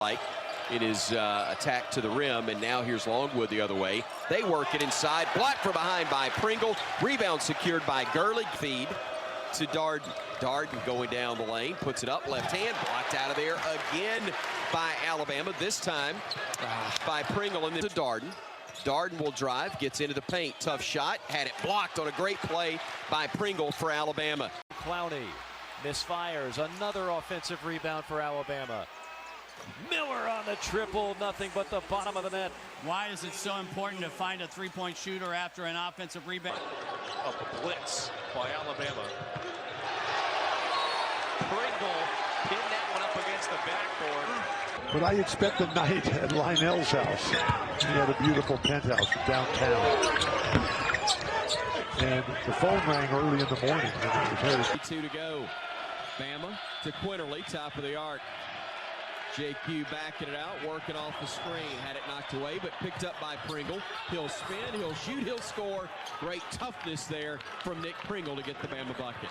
like in his attack to the rim, and now here's Longwood the other way. They work it inside, blocked from behind by Pringle. Rebound secured by Gurley. Feed to Darden. Darden going down the lane, puts it up, left hand, blocked out of there again by Alabama. This time by Pringle, and then to Darden. Darden will drive, gets into the paint. Tough shot, had it blocked on a great play by Pringle for Alabama. Clowney misfires, another offensive rebound for Alabama. Miller on the triple, nothing but the bottom of the net. Why is it so important to find a three-point shooter after an offensive rebound? Of the blitz by Alabama. Pringle pinned that one up against the backboard. But I expect a night at Lionel's house. He had a beautiful penthouse downtown. And the phone rang early in the morning. And it was 2 to go. Bama to Quinterly, top of the arc. JQ backing it out, working off the screen. Had it knocked away, but picked up by Pringle. He'll spin, he'll shoot, he'll score. Great toughness there from Nick Pringle to get the Bama bucket.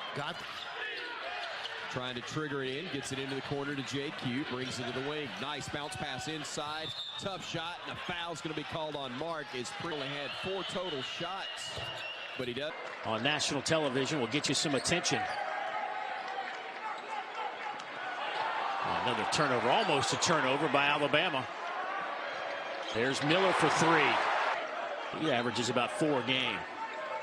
Trying to trigger it in, gets it into the corner to JQ, brings it to the wing. Nice bounce pass inside. Tough shot, and a foul's going to be called on Mark as Pringle had 4 total shots. But he does. On national television will get you some attention. Another turnover, almost a turnover by Alabama. There's Miller for 3. He averages about 4 a game.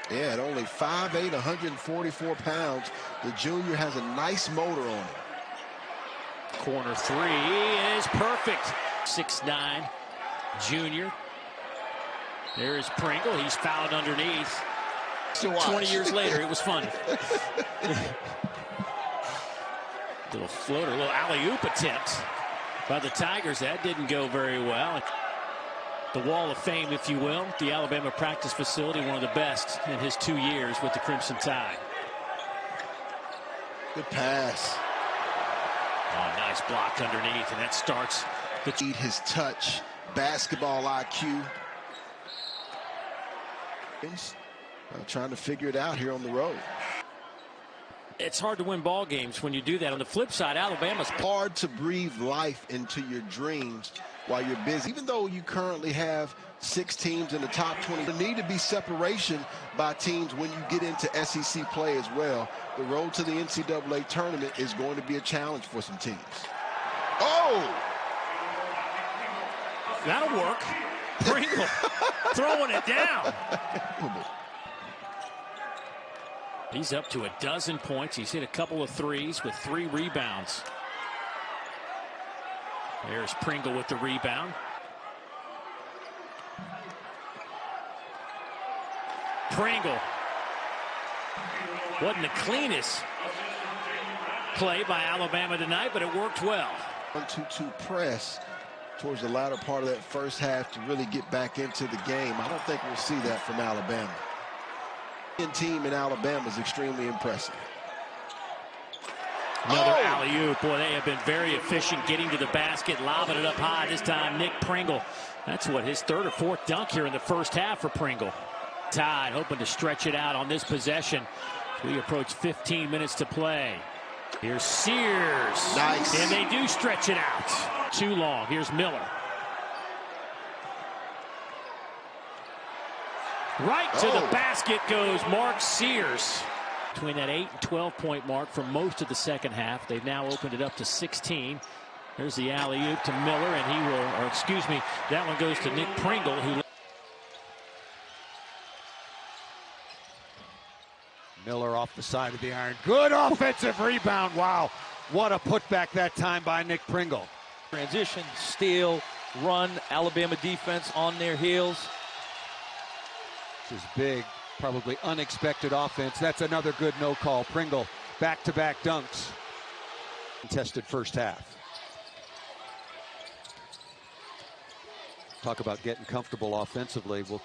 Yeah, at only 5'8", 144 pounds, the junior has a nice motor on him. Corner 3 is perfect. 6'9", junior. There's Pringle. He's fouled underneath. 20 years later, it was fun. Little floater, little alley-oop attempt by the Tigers. That didn't go very well. The Wall of Fame, if you will, the Alabama practice facility, one of the best in his 2 years with the Crimson Tide. Good pass. Oh, nice block underneath, and that starts the his touch, basketball IQ. Trying to figure it out here on the road. It's hard to win ball games when you do that. On the flip side, Alabama's hard to breathe life into your dreams while you're busy. Even though you currently have 6 teams in the top 20, there need to be separation by teams when you get into SEC play as well. The road to the NCAA tournament is going to be a challenge for some teams. Oh! That'll work. Pringle throwing it down. He's up to 12 points. He's hit a couple of threes with 3 rebounds. There's Pringle with the rebound. Pringle. Wasn't the cleanest play by Alabama tonight, but it worked well. 1-2-2 press towards the latter part of that first half to really get back into the game. I don't think we'll see that from Alabama. Team in Alabama is extremely impressive. Another alley-oop. Boy, they have been very efficient getting to the basket, lobbing it up high. This time, Nick Pringle. That's what, his 3rd or 4th dunk here in the first half for Pringle. Tide hoping to stretch it out on this possession. We approach 15 minutes to play. Here's Sears. Nice. And they do stretch it out. Too long. Here's Miller. Right to the basket goes Mark Sears. Between that 8 and 12-point mark for most of the second half. They've now opened it up to 16. There's the alley-oop to Miller, and he will, or excuse me, that one goes to Nick Pringle, who. Miller off the side of the iron. Good offensive rebound. Wow. What a putback that time by Nick Pringle. Transition, steal, run. Alabama defense on their heels. This is big, probably unexpected offense. That's another good no call. Pringle, back-to-back dunks. Contested first half. Talk about getting comfortable offensively. Well,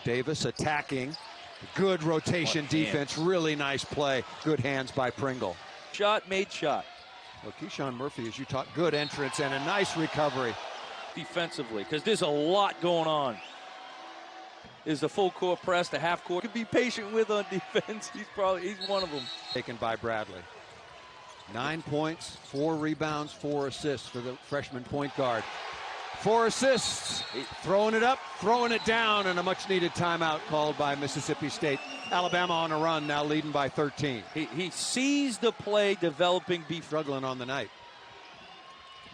Davis attacking. Good rotation defense. Really nice play. Good hands by Pringle. Shot, made shot. Well, Keyshawn Murphy, as you talk, good entrance and a nice recovery. Defensively, because there's a lot going on. Is the full court press, the half court. Could be patient with on defense. He's one of them. Taken by Bradley. 9 points, 4 rebounds, 4 assists for the freshman point guard. 4 assists, throwing it up, throwing it down, and a much-needed timeout called by Mississippi State. Alabama on a run, now leading by 13. He sees the play developing, struggling on the night.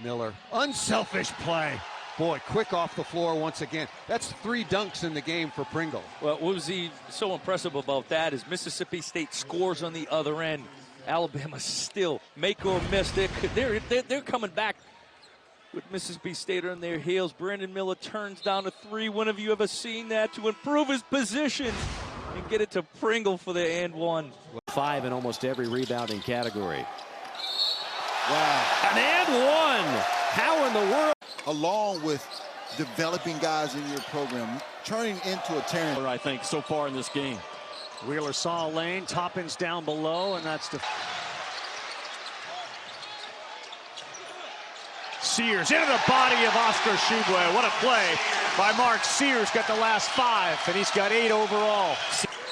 Miller, unselfish play. Boy, quick off the floor once again. That's 3 dunks in the game for Pringle. Well, what was so impressive about that is Mississippi State scores on the other end. Alabama still make or miss. They're coming back with Mississippi State on their heels. Brandon Miller turns down a 3. When have you ever seen that? To improve his position and get it to Pringle for the and 1. 5 in almost every rebounding category. Wow. An and 1. How in the world? Along with developing guys in your program, turning into a tearing. I think so far in this game. Wheeler saw a lane, Toppins down below, and that's Sears into the body of Oscar Tshiebwe. What a play by Mark Sears. Got the last 5, and he's got 8 overall.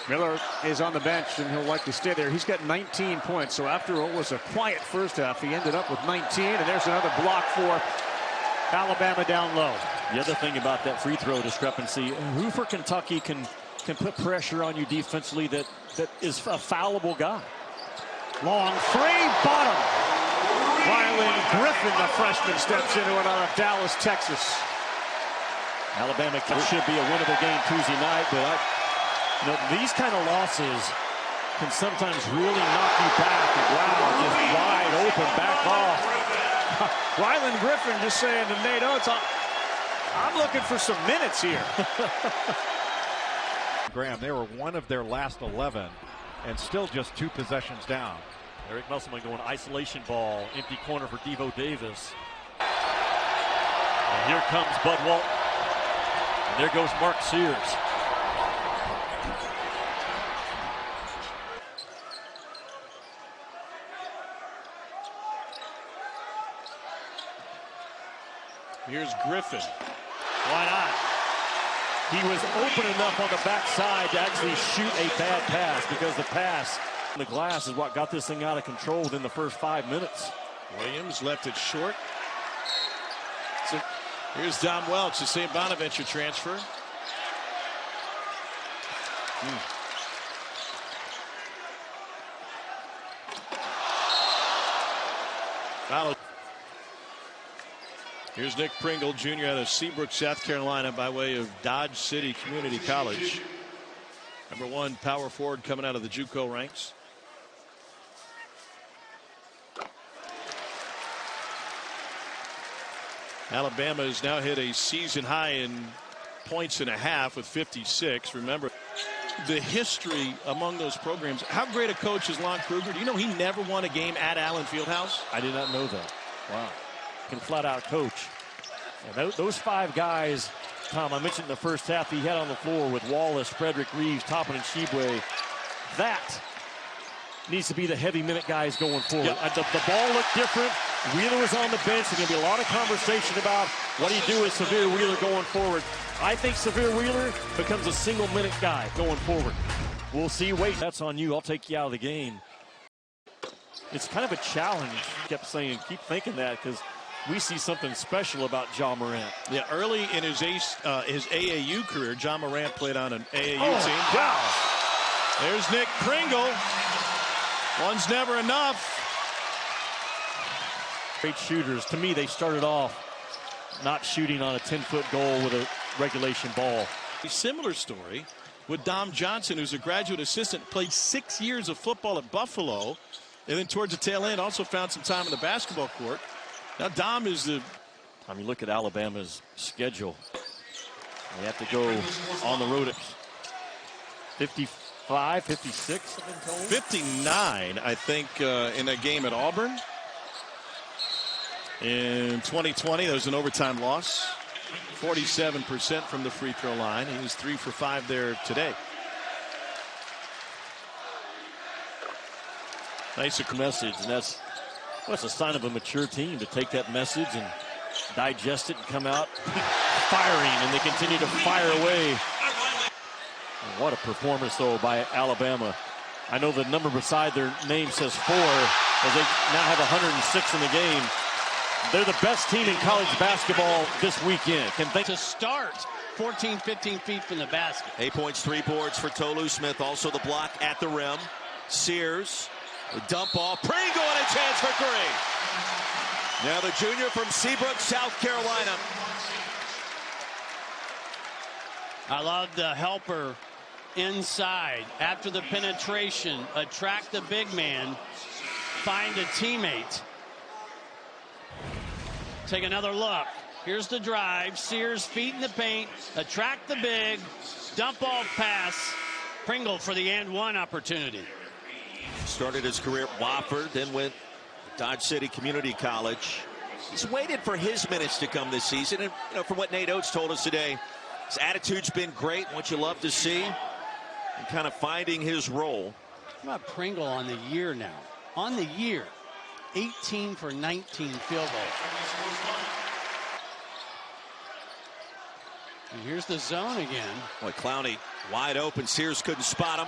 Miller is on the bench, and he'll likely stay there. He's got 19 points, so after what was a quiet first half, he ended up with 19, and there's another block for Alabama down low. The other thing about that free throw discrepancy, who for Kentucky can put pressure on you defensively that is a foulable guy. Long 3, bottom. Rylan Griffin, the freshman, steps into it out of Dallas, Texas. Alabama should be a winnable game Tuesday night, but these kind of losses can sometimes really knock you back. And wow, just wide open, back off. Rylan Griffin just saying to Nate Oates, I'm looking for some minutes here. Graham, they were one of their last 11 and still just 2 possessions down. Eric Musselman going isolation ball, empty corner for Devo Davis. And here comes Bud Walton. And there goes Mark Sears. Here's Griffin. Why not? He was open enough on the backside to actually shoot a bad pass, because the pass on the glass is what got this thing out of control within the first 5 minutes. Williams left it short. So here's Dom Welch, the St. Bonaventure transfer. Foul. Here's Nick Pringle, junior out of Seabrook, South Carolina, by way of Dodge City Community College. #1 power forward coming out of the JUCO ranks. Alabama has now hit a season high in points and a half with 56. Remember the history among those programs. How great a coach is Lon Kruger? Do you know he never won a game at Allen Fieldhouse? I did not know that. Wow. Can flat out coach. And those 5 guys, Tom, I mentioned in the first half, he had on the floor with Wallace, Frederick Reeves, Toppin, and Tshiebwe. That needs to be the heavy minute guys going forward. Yep. The ball looked different. Wheeler was on the bench. There's going to be a lot of conversation about what do you do with Severe Wheeler going forward. I think Severe Wheeler becomes a single-minute guy going forward. We'll see. Wait, that's on you. I'll take you out of the game. It's kind of a challenge. Kept saying, keep thinking that, because we see something special about Ja Morant. Yeah, early in his AAU career, Ja Morant played on an AAU team. Wow. There's Nick Pringle. One's never enough. Great shooters. To me, they started off not shooting on a 10-foot goal with a regulation ball. A similar story with Dom Johnson, who's a graduate assistant, played 6 years of football at Buffalo, and then towards the tail end also found some time in the basketball court. Now Dom is the... I mean, look at Alabama's schedule. They have to go on the road at 55, 56, I've been told. 59, I think, in that game at Auburn. In 2020, there was an overtime loss. 47% from the free throw line. He was 3 for 5 there today. Nice message, and that's a sign of a mature team to take that message and digest it and come out firing, and they continue to fire away. And what a performance, though, by Alabama. I know the number beside their name says 4. as they now have 106 in the game. They're the best team in college basketball this weekend. To start 14, 15 feet from the basket. 8 points, 3 boards for Tolu Smith. Also the block at the rim. Sears, the dump off. Pringle and a chance for 3. Now the junior from Seabrook, South Carolina. I love the helper inside. After the penetration, attract the big man, find a teammate. Take another look. Here's the drive. Sears feet in the paint. Attract the big. Dump off pass. Pringle for the and one opportunity. Started his career at Wofford, then went to Dodge City Community College. He's waited for his minutes to come this season. And from what Nate Oates told us today, his attitude's been great, what you love to see, and kind of finding his role. How about Pringle on the year now? On the year. 18 for 19 field goals. And here's the zone again. Boy, Clowney wide open. Sears couldn't spot him.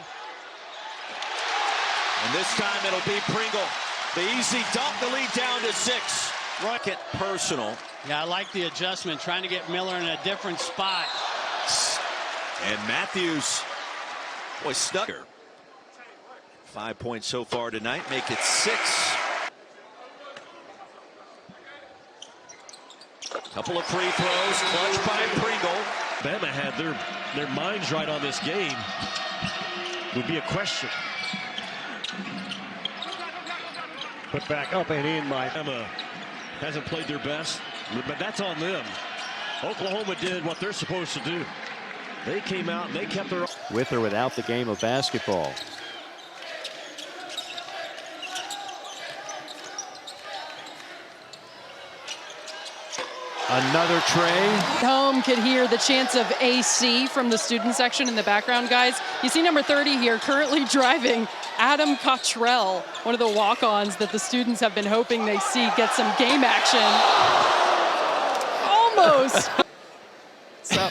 And this time it'll be Pringle. The easy dump, the lead down to 6. Rocket personal. Yeah, I like the adjustment, trying to get Miller in a different spot. And Matthews, boy, Snugger. 5 points so far tonight, make it 6. Couple of free throws, clutch by Pringle. Bama had their minds right on this game. Would be a question. Put back up and in by Bama. Hasn't played their best, but that's on them. Oklahoma did what they're supposed to do. They came out and they kept their... With or without the game of basketball. Another tray. Home could hear the chants of AC from the student section in the background, guys. You see number 30 here currently driving Adam Cottrell, one of the walk-ons that the students have been hoping they see get some game action. Almost. So.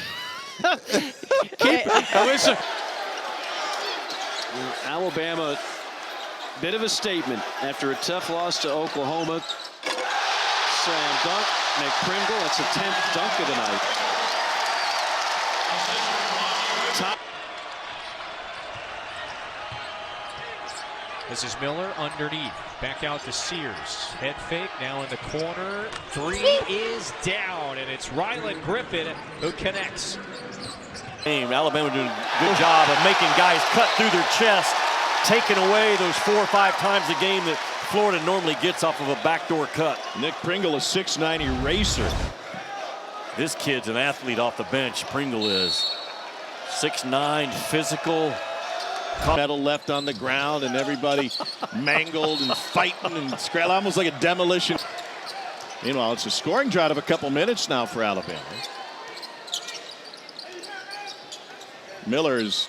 Alabama, bit of a statement after a tough loss to Oklahoma. Slam dunk. Nick Pringle, that's the 10th dunk of the night. Top. This is Miller underneath. Back out to Sears. Head fake now in the corner. 3 is down, and it's Ryland Griffin who connects. Alabama doing a good job of making guys cut through their chest, taking away those 4 or 5 times a game that Florida normally gets off of a backdoor cut. Nick Pringle, a 6'9" eraser. This kid's an athlete off the bench. Pringle is 6'9", physical. Metal left on the ground and everybody mangled and fighting and scrapping, almost like a demolition. Meanwhile, it's a scoring drought of a couple minutes now for Alabama. Miller is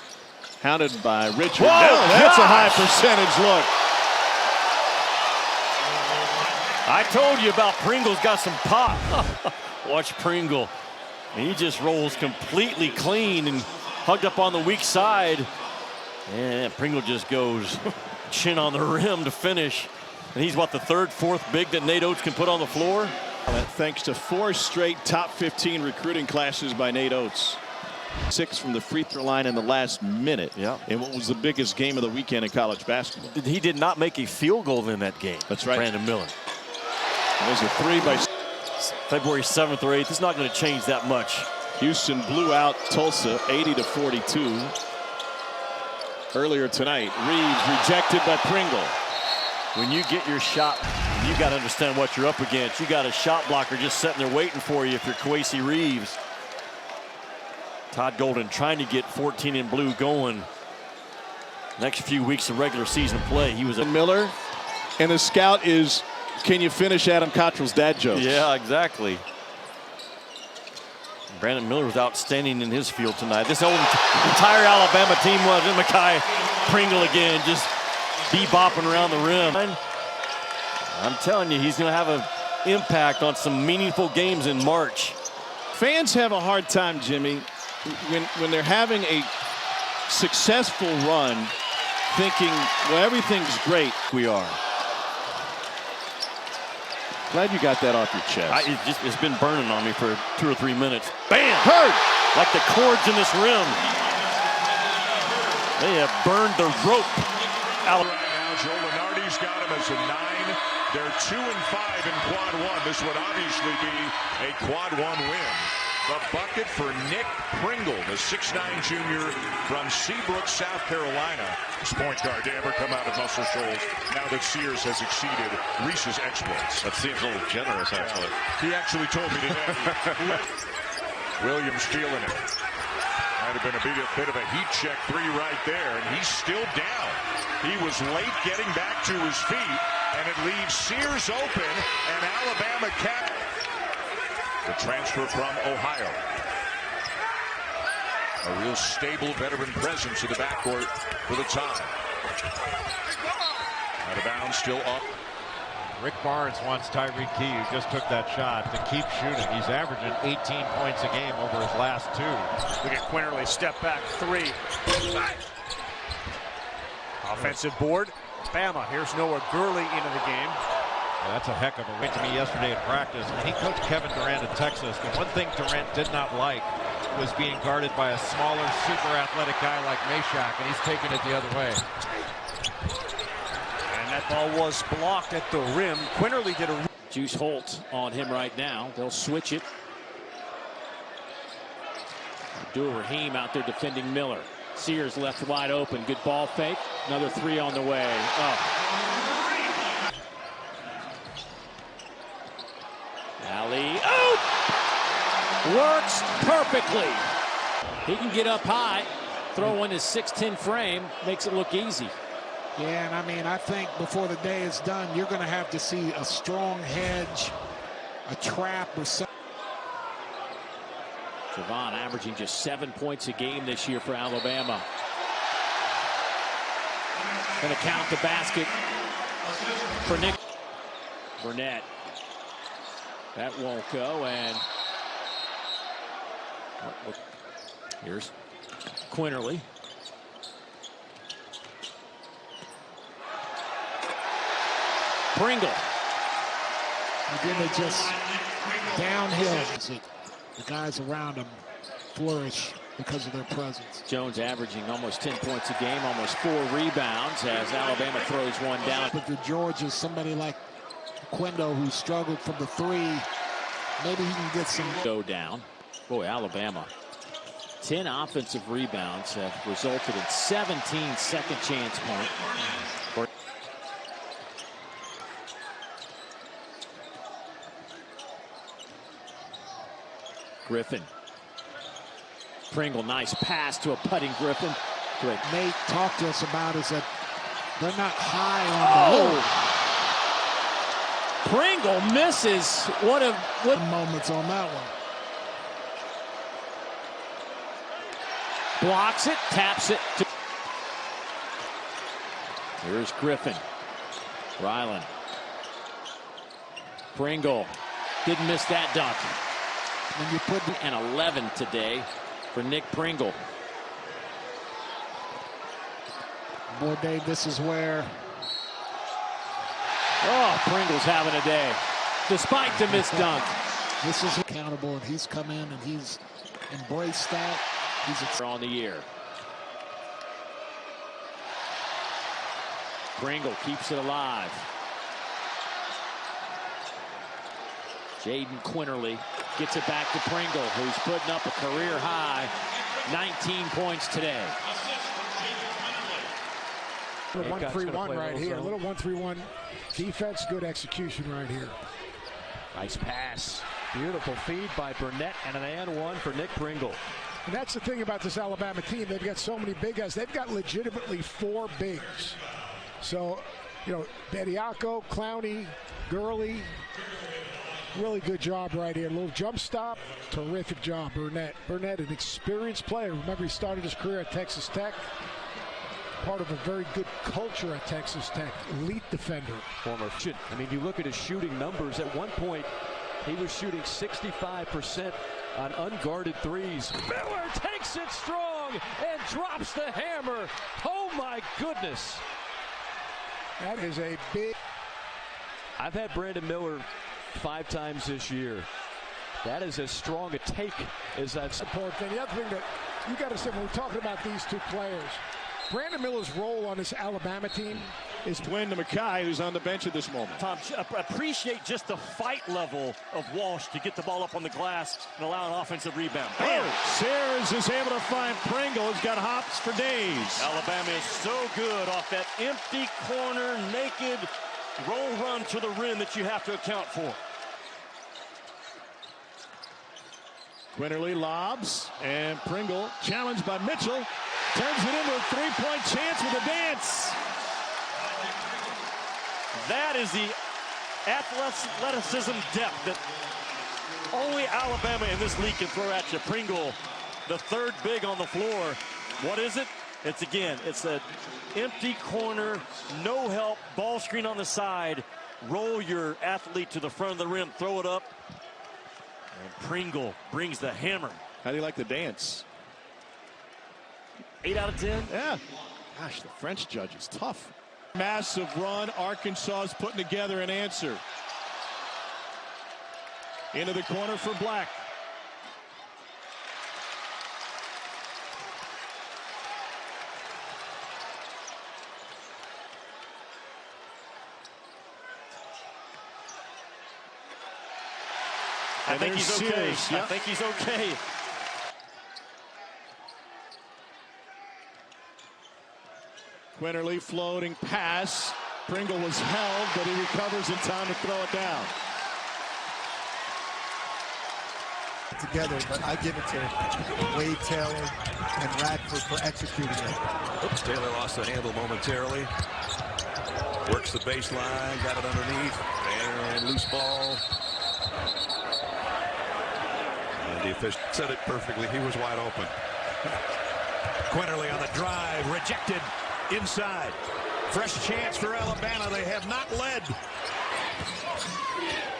hounded by Richard. Whoa, no, that's a high percentage look. I told you about Pringle's got some pop. Watch Pringle. And he just rolls completely clean and hugged up on the weak side. And Pringle just goes chin on the rim to finish. And he's what, the 3rd, 4th big that Nate Oates can put on the floor? Thanks to 4 straight top 15 recruiting classes by Nate Oates. 6 from the free throw line in the last minute. Yeah. In what was the biggest game of the weekend in college basketball. He did not make a field goal in that game. That's right. Brandon Miller. There's a 3 by February 7th or 8th. It's not going to change that much. Houston blew out Tulsa 80-42. Earlier tonight, Reeves rejected by Pringle. When you get your shot, you got to understand what you're up against. You got a shot blocker just sitting there waiting for you if you're Kwesi Reeves. Todd Golden trying to get 14 in blue going. Next few weeks of regular season play, he was a Miller, and the scout is, can you finish Adam Cottrell's dad jokes? Yeah, exactly. Brandon Miller was outstanding in his field tonight. This whole entire Alabama team was in Mekhi Pringle again, just bebopping around the rim. I'm telling you, he's going to have an impact on some meaningful games in March. Fans have a hard time, Jimmy, when they're having a successful run, thinking, well, everything's great. We are. Glad you got that off your chest. It's been burning on me for 2 or 3 minutes. Bam! Hurt! Like the cords in this rim. They have burned the rope. Right now, Joe Lenardi's got him as a 9. They're 2-5 in quad 1. This would obviously be a quad 1 win. The bucket for Nick Pringle, the 6'9 junior from Seabrook, South Carolina. This point guard to ever come out of Muscle Shoals now that Sears has exceeded Reese's exploits. That seems a little generous, actually. He actually told me today. Williams feeling it. Might have been a bit of a heat check 3 right there, and he's still down. He was late getting back to his feet, and it leaves Sears open, and Alabama cap. The transfer from Ohio. A real stable veteran presence in the backcourt for the Tide. Out of bounds, still up. Rick Barnes wants Tyreek Key, who just took that shot, to keep shooting. He's averaging 18 points a game over his last 2. Look at Quinterly, step back 3. Offensive board. Bama, here's Noah Gurley into the game. Well, that's a heck of a win to me yesterday in practice. And he coached Kevin Durant in Texas. The one thing Durant did not like was being guarded by a smaller, super athletic guy like Meshack, and he's taking it the other way. And that ball was blocked at the rim. Quinterly did a... Juice Holt on him right now. They'll switch it. Abdul-Rahim out there defending Miller. Sears left wide open. Good ball fake. Another 3 on the way. Alley-oop! Works perfectly. He can get up high, throw in his 6'10" frame, makes it look easy. Yeah, and I mean, I think before the day is done, you're going to have to see a strong hedge, a trap, or something. Javon averaging just 7 points a game this year for Alabama. Going to count the basket for Nick Burnett. That won't go, and here's Quinterly. Pringle. Again, they just downhill. The guys around him flourish because of their presence. Jones averaging almost 10 points a game, almost 4 rebounds as Alabama throws one down. But the Georgians, somebody like Quendo, who struggled from the 3, maybe he can get some. Go down. Boy, Alabama. 10 offensive rebounds have resulted in 17 second chance points. Griffin. Pringle, nice pass to a putting Griffin. Great. Nate talked to us about is that they're not high on the Pringle misses. What moments on that one. Blocks it, taps it. Here's Griffin. Ryland. Pringle didn't miss that dunk. When you put and 11 today for Nick Pringle. Boy, Dave, this is where. Oh, Pringle's having a day, despite the missed dunk. This is accountable, and he's come in and he's embraced that. He's on the year. Pringle keeps it alive. Jaden Quinterly gets it back to Pringle, who's putting up a career high 19 points today. Little 1-3-1 right here. A little 1-3-1 defense, good execution right here. Nice pass. Beautiful feed by Burnett and an and 1 for Nick Pringle. And that's the thing about this Alabama team. They've got so many big guys. They've got legitimately 4 bigs. So, you know, Bediako, Clowney, Gurley. Really good job right here. A little jump stop. Terrific job, Burnett. Burnett, an experienced player. Remember, he started his career at Texas Tech. Part of a very good culture at Texas Tech. Elite defender. I mean, you look at his shooting numbers. At one point, he was shooting 65% on unguarded threes. Miller takes it strong and drops the hammer. Oh, my goodness. That is a big. I've had Brandon Miller 5 times this year. That is as strong a take as that's important thing. The other thing that you got to say when we're talking about these two players, Brandon Miller's role on this Alabama team is Twin to Mackay, who's on the bench at this moment. Tom, appreciate just the fight level of Walsh to get the ball up on the glass and allow an offensive rebound. Bam! Sears is able to find Pringle. He's got hops for days. Alabama is so good off that empty corner, naked roll run to the rim that you have to account for. Quinterly lobs, and Pringle, challenged by Mitchell, turns it into a three-point chance with a dance. That is the athleticism depth that only Alabama in this league can throw at you. Pringle, the third big on the floor. What is it? It's an empty corner, no help, ball screen on the side. Roll your athlete to the front of the rim, throw it up. And Pringle brings the hammer. How do you like the dance? 8 out of 10? Yeah. Gosh, the French judge is tough. Massive run. Arkansas is putting together an answer. Into the corner for Black. I think he's okay. Yep. I think he's okay. Quinterly floating pass. Pringle was held, but he recovers in time to throw it down. Together, but I give it to Wade Taylor and Radford for executing it. Oops, Taylor lost the handle momentarily. Works the baseline, got it underneath, and loose ball. And the official said it perfectly. He was wide open. Quinterly on the drive, rejected inside. Fresh chance for Alabama. They have not led.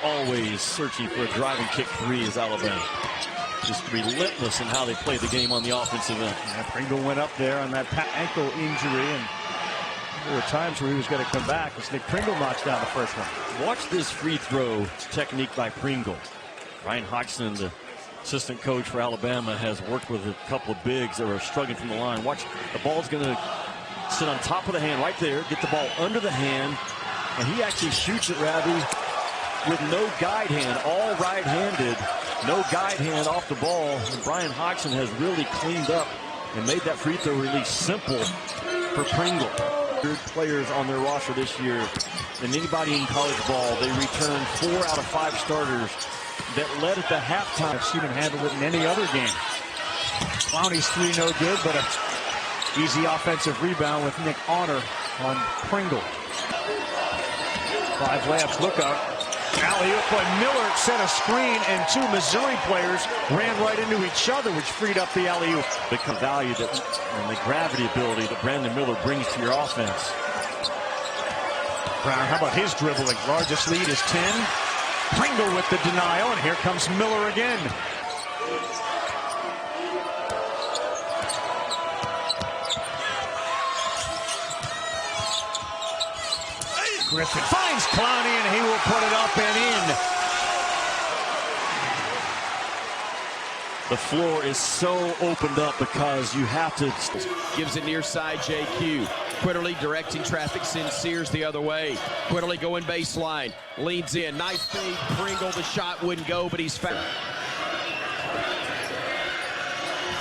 Always searching for a driving kick three is Alabama. Just relentless in how they play the game on the offensive end. Yeah, Pringle went up there on that ankle injury, and there were times where he was going to come back as Nick Pringle knocks down the first one. Watch this free throw technique by Pringle. Ryan Hodgson, the assistant coach for Alabama, has worked with a couple of bigs that are struggling from the line. Watch, the ball's going to sit on top of the hand right there, get the ball under the hand, and he actually shoots it, Ravi, with no guide hand, all right-handed, no guide hand off the ball. And Brian Hodgson has really cleaned up and made that free throw release simple for Pringle. Good players on their roster this year than anybody in college ball. They returned 4 out of 5 starters that led at the halftime. I've seen him handle it in any other game. Clowney's three no good, but an easy offensive rebound with Nick Honor on Pringle. 5 layups, look up. Alley-oop by Miller, set a screen, and 2 Missouri players ran right into each other, which freed up the alley-oop. The value that, and the gravity ability that Brandon Miller brings to your offense. Brown, how about his dribbling? Largest lead is 10. Pringle with the denial, and here comes Miller again. Griffin finds Clowney, and he will put it up and in. The floor is so opened up because you have to. Gives it near side JQ. Quinterly directing traffic, sends Sears the other way. Quinterly going baseline, leans in, nice fade. Pringle, the shot wouldn't go, but he's found.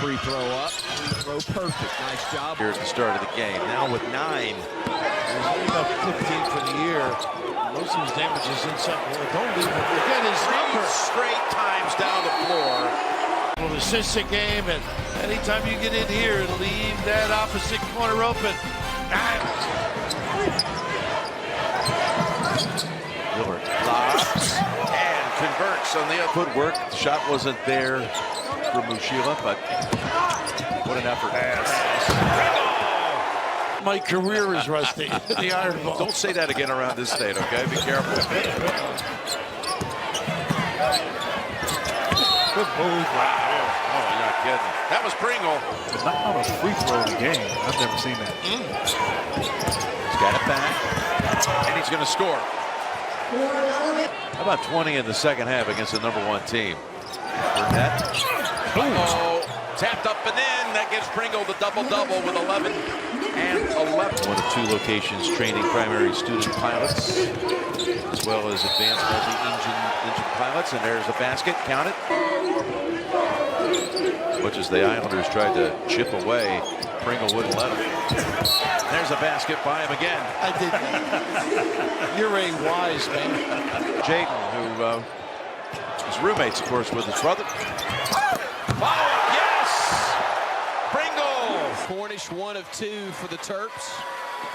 Free throw up, free throw perfect, nice job. Here at the start of the game, now with 9. There's only about 15 for the year. Most of his damage is inside. Don't leave him. Look at his number. Straight times down the floor. Well, assistant game, and anytime you get in here and leave that opposite corner open. Gilbert lobs and converts on the footwork. The shot wasn't there for Mushila, but what an effort. My career is rusty. The iron ball. Don't say that again around this state, okay? Be careful. Good move. Wow. Oh, you're not kidding. That was Pringle. It's not a free throw in the game. I've never seen that. He's got it back, and he's going to score. How about 20 in the second half against the #1 team? Burnett. Uh-oh. Tapped up and in. That gives Pringle the double-double with 11 and 11. One of 2 locations training primary student pilots, as well as advanced multi-engine pilots. And there's a basket. Count it. As much as the Islanders tried to chip away, Pringle wouldn't let him. There's a basket by him again. I did. You're a wise man. Jaden, who is roommates, of course, with his brother. Follow-up, yes! Pringle! Cornish 1 of 2 for the Terps.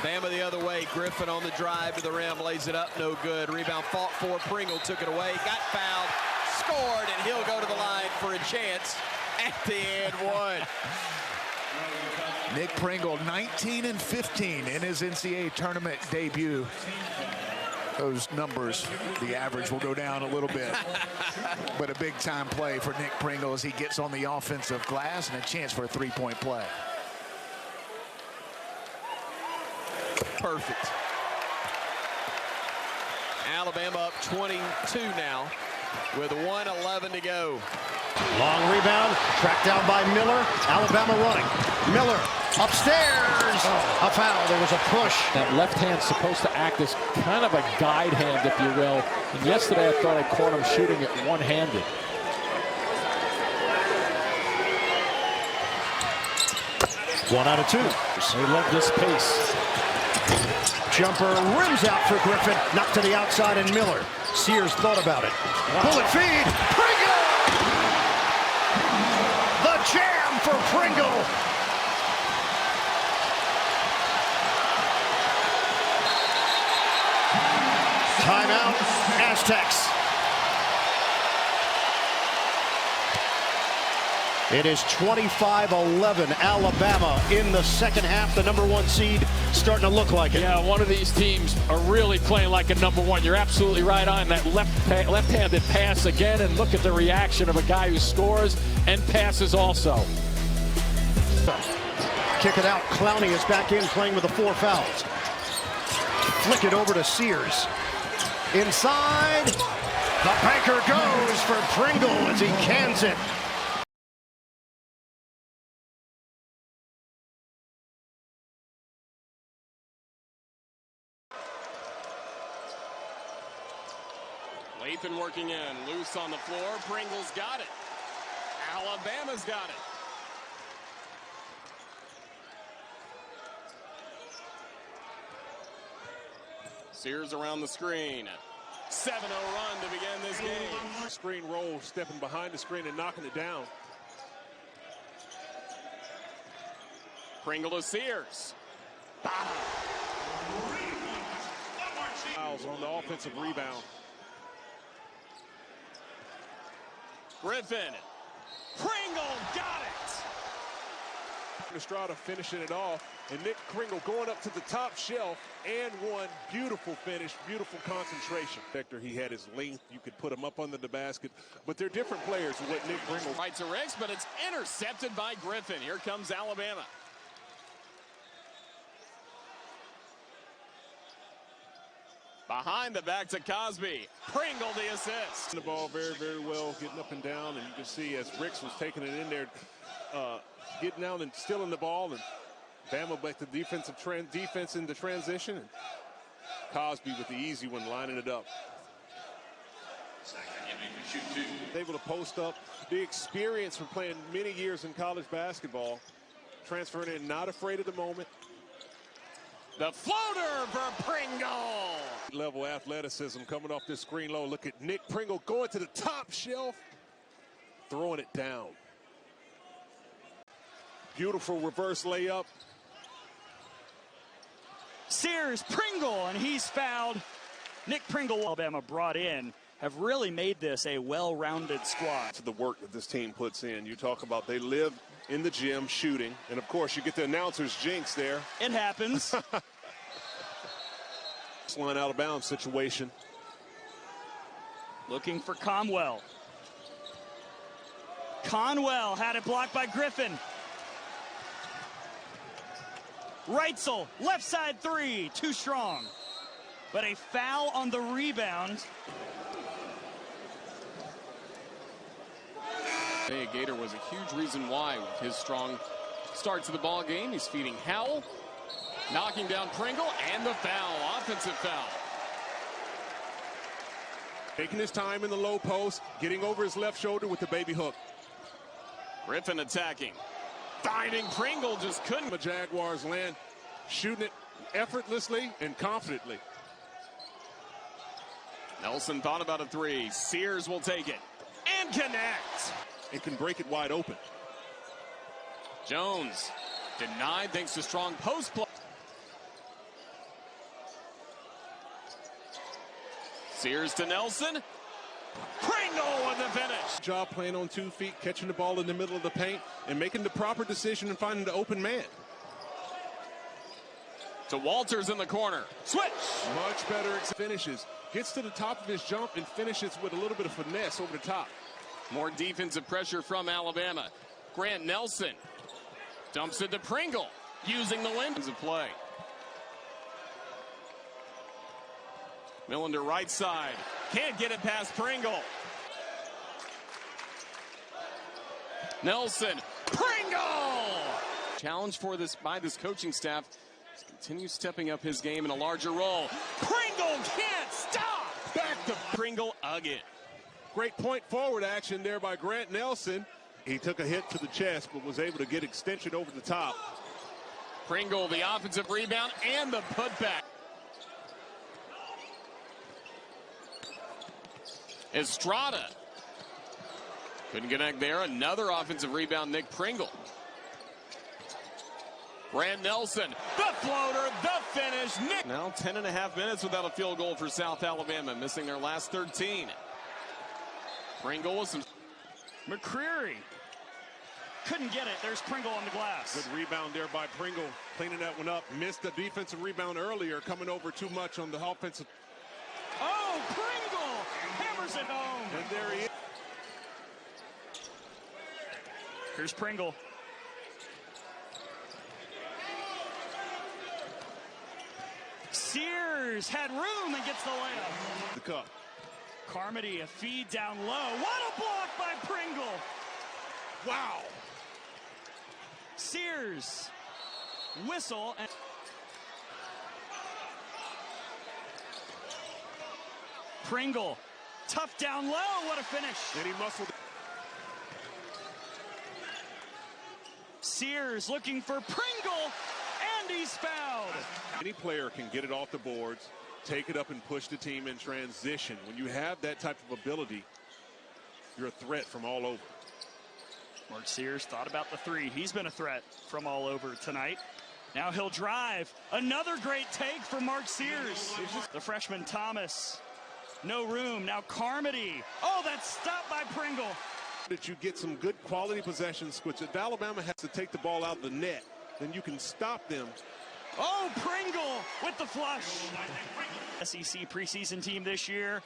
Bama the other way. Griffin on the drive to the rim, lays it up, no good. Rebound fought for. Pringle took it away, got fouled, scored, and he'll go to the line for a chance at the end one. Nick Pringle, 19 and 15 in his NCAA tournament debut. Those numbers, the average will go down a little bit. But a big-time play for Nick Pringle as he gets on the offensive glass and a chance for a three-point play. Perfect. Alabama up 22 now with 1:11 to go. Long rebound, tracked down by Miller. Alabama running. Miller upstairs. A foul. There was a push. That left hand's supposed to act as kind of a guide hand, if you will. And yesterday I thought I caught him shooting it one-handed. One out of 2. They love this pace. Jumper rims out for Griffin. Knocked to the outside, and Miller. Sears thought about it. Bullet feed. Pringle! The jam for Pringle. Timeout, Aztecs. It is 25-11 Alabama in the second half. The #1 seed starting to look like it. Yeah, one of these teams are really playing like a #1. You're absolutely right on that left-handed pass again, and look at the reaction of a guy who scores and passes also. Kick it out. Clowney is back in playing with the 4 fouls. Flick it over to Sears. Inside. The banker goes for Pringle as he cans it. Lathan working in, loose on the floor. Pringle's got it. Alabama's got it. Sears around the screen. 7-0 run to begin this game. Screen roll, stepping behind the screen and knocking it down. Pringle to Sears. Fouls on the offensive rebound. Griffin. Pringle got it. Estrada finishing it off, and Nick Pringle going up to the top shelf and one. Beautiful finish, beautiful concentration. Vector, he had his length. You could put him up under the basket, but they're different players with what Nick Pringle. Right to Ricks, but it's intercepted by Griffin. Here comes Alabama. Behind the back to Cosby. Pringle the assist. The ball very, very well, getting up and down, and you can see as Ricks was taking it in there, getting down and stealing the ball, and Bama back to defense in the transition. And Cosby with the easy one, lining it up. Able to post up. The experience from playing many years in college basketball, transferring in, not afraid of the moment. The floater for Pringle. Level athleticism coming off this screen low. Look at Nick Pringle going to the top shelf, throwing it down. Beautiful reverse layup. Sears, Pringle, and he's fouled. Nick Pringle, Alabama brought in, have really made this a well-rounded squad. To the work that this team puts in. You talk about they live in the gym shooting, and of course you get the announcer's jinx there. It happens. Line out of bounds situation. Looking for Conwell. Conwell had it blocked by Griffin. Reitzel, left side 3, too strong. but a foul on the rebound. Hey, Gator was a huge reason why with his strong start to the ball game. He's feeding Howell, knocking down Pringle, and the foul, offensive foul. Taking his time in the low post, getting over his left shoulder with the baby hook. Griffin attacking, finding Pringle, just couldn't. The Jaguars land, shooting it effortlessly and confidently. Nelson thought about a three. Sears will take it and connect. And can break it wide open. Jones denied thanks to strong post play. Sears to Nelson. Pringle with the finish. Job playing on 2 feet, catching the ball in the middle of the paint, and making the proper decision and finding the open man. To Walters in the corner. Switch. Much better finishes. Gets to the top of his jump and finishes with a little bit of finesse over the top. More defensive pressure from Alabama. Grant Nelson dumps it to Pringle, using the winds of play. Millender right side. Can't get it past Pringle. Nelson. Pringle! Challenge for this by this coaching staff. Continues stepping up his game in a larger role. Pringle can't stop! Back to Pringle again. Great point forward action there by Grant Nelson. He took a hit to the chest, but was able to get extension over the top. Pringle, the offensive rebound and the putback. Estrada. Couldn't connect there. Another offensive rebound, Nick Pringle. Grant Nelson, the floater, the finish. Nick. Now 10.5 minutes without a field goal for South Alabama, missing their last 13. Pringle with some. McCreary couldn't get it. There's Pringle on the glass. Good rebound there by Pringle, cleaning that one up. Missed the defensive rebound earlier, coming over too much on the offensive. Oh, Pringle hammers it home. And there he is. Here's Pringle. Sears had room and gets the layup. The cup. Carmody, a feed down low. What a block by Pringle. Wow. Sears, whistle. And Pringle, tough down low. What a finish. And he muscled. Sears looking for Pringle, and he's fouled. Any player can get it off the boards, take it up and push the team in transition. When you have that type of ability, you're a threat from all over. Mark Sears thought about the three. He's been a threat from all over tonight. Now he'll drive. Another great take for Mark Sears. The freshman Thomas. No room. Now Carmody. Oh, that's stopped by Pringle. That you get some good quality possessions, which if Alabama has to take the ball out of the net, then you can stop them. Oh, Pringle with the flush. SEC preseason team this year.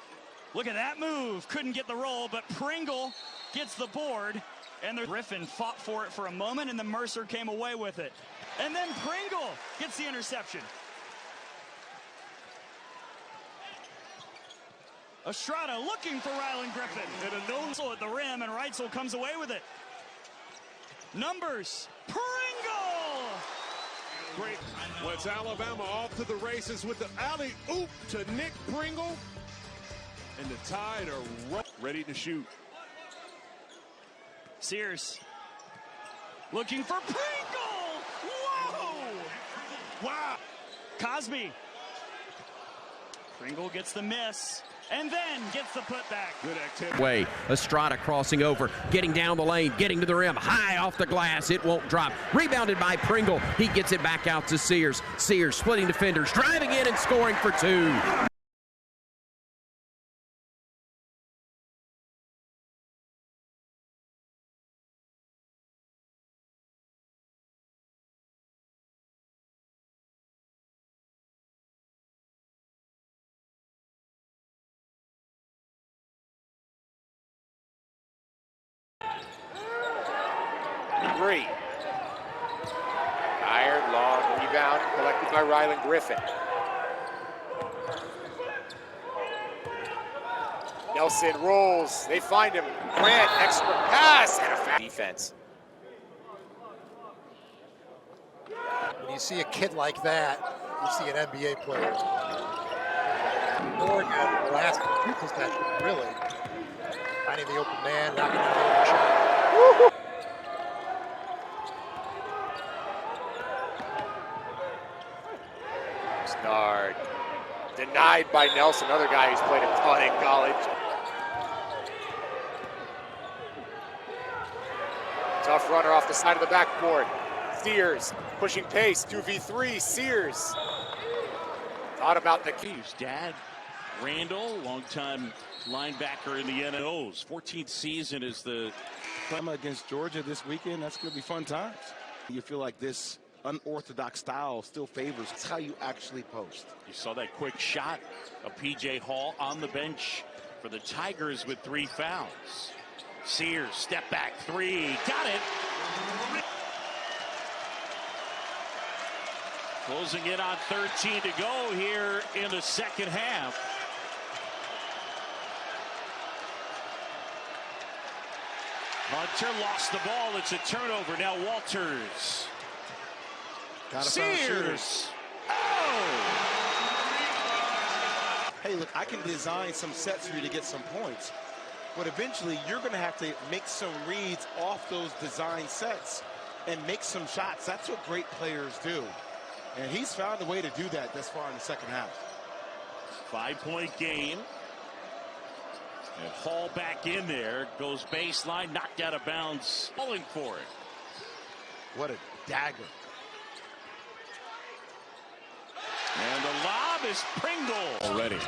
Look at that move. Couldn't get the roll, but Pringle gets the board. And the Griffin fought for it for a moment, and then Mercer came away with it. And then Pringle gets the interception. Estrada looking for Rylan Griffin. And a no at the rim, and Reitzel comes away with it. Numbers, Pringle! Great. Well, it's Alabama off to the races with the alley-oop to Nick Pringle. And the Tide are ready to shoot. Sears looking for Pringle! Whoa! Wow! Cosby. Pringle gets the miss and then gets the putback. Good activity. Way, Estrada crossing over, getting down the lane, getting to the rim, high off the glass, it won't drop. Rebounded by Pringle, he gets it back out to Sears. Sears splitting defenders, driving in and scoring for two. Three. Tired, long rebound collected by Rylan Griffin. Nelson rolls. They find him. Grant, extra pass, and a foul. Defense. When you see a kid like that, you see an NBA player. Oregon, the last two possessions, really. Finding the open man, knocking down the open shot. Snard. Denied by Nelson, another guy who's played a ton in college. Tough runner off the side of the backboard. Sears pushing pace, 2v3, Sears. Thought about the keys. Dad, Randall, longtime linebacker in the NOs. 14th season is the against Georgia this weekend. That's going to be fun times. You feel like this unorthodox style still favors. That's how you actually post. You saw that quick shot of PJ Hall on the bench for the Tigers with 3 fouls. Sears, step back 3, got it. Closing in on 13 to go here in the second half. Hunter lost the ball. It's a turnover. Now Walters. Sears. Oh! Hey, look, I can design some sets for you to get some points, but eventually you're going to have to make some reads off those design sets and make some shots. That's what great players do. And he's found a way to do that thus far in the second half. 5-point game. And Hall back in there. Goes baseline, knocked out of bounds. Falling for it. What a dagger. And the lob is Pringle. Already.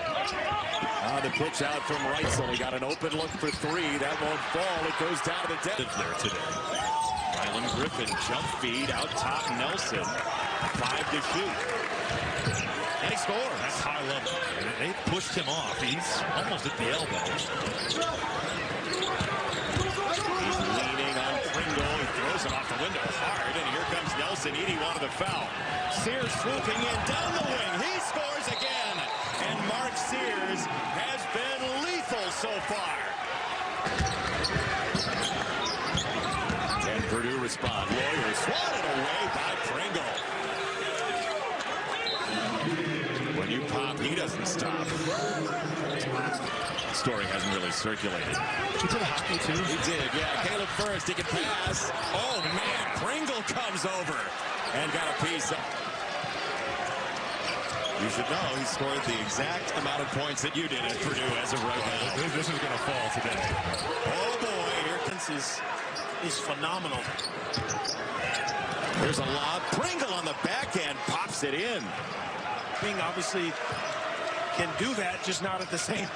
The pitch out from Reitzel. He got an open look for 3. That won't fall. It goes down to the depth there today. Rylan Griffin, jump feed, out top Nelson. 5 to shoot. And he scores. That's high level. They pushed him off. He's almost at the elbow. He's leaning on Pringle. He throws it off the window hard. And here comes Nelson. Edie wanted the foul. Sears swooping in down the wing. He scores again. And Mark Sears has been lethal so far. And Purdue respond. Warriors swatted away by Pringle. When you pop, he doesn't stop. Story hasn't really circulated. He did a hockey too. He did, yeah. Caleb first, he can pass. Oh man, Pringle comes over and got a piece. You should know he scored the exact amount of points that you did at Purdue as of right now. This is going to fall today. Oh boy, here comes is phenomenal. There's a lob. Pringle on the backhand pops it in. King obviously can do that, just not at the same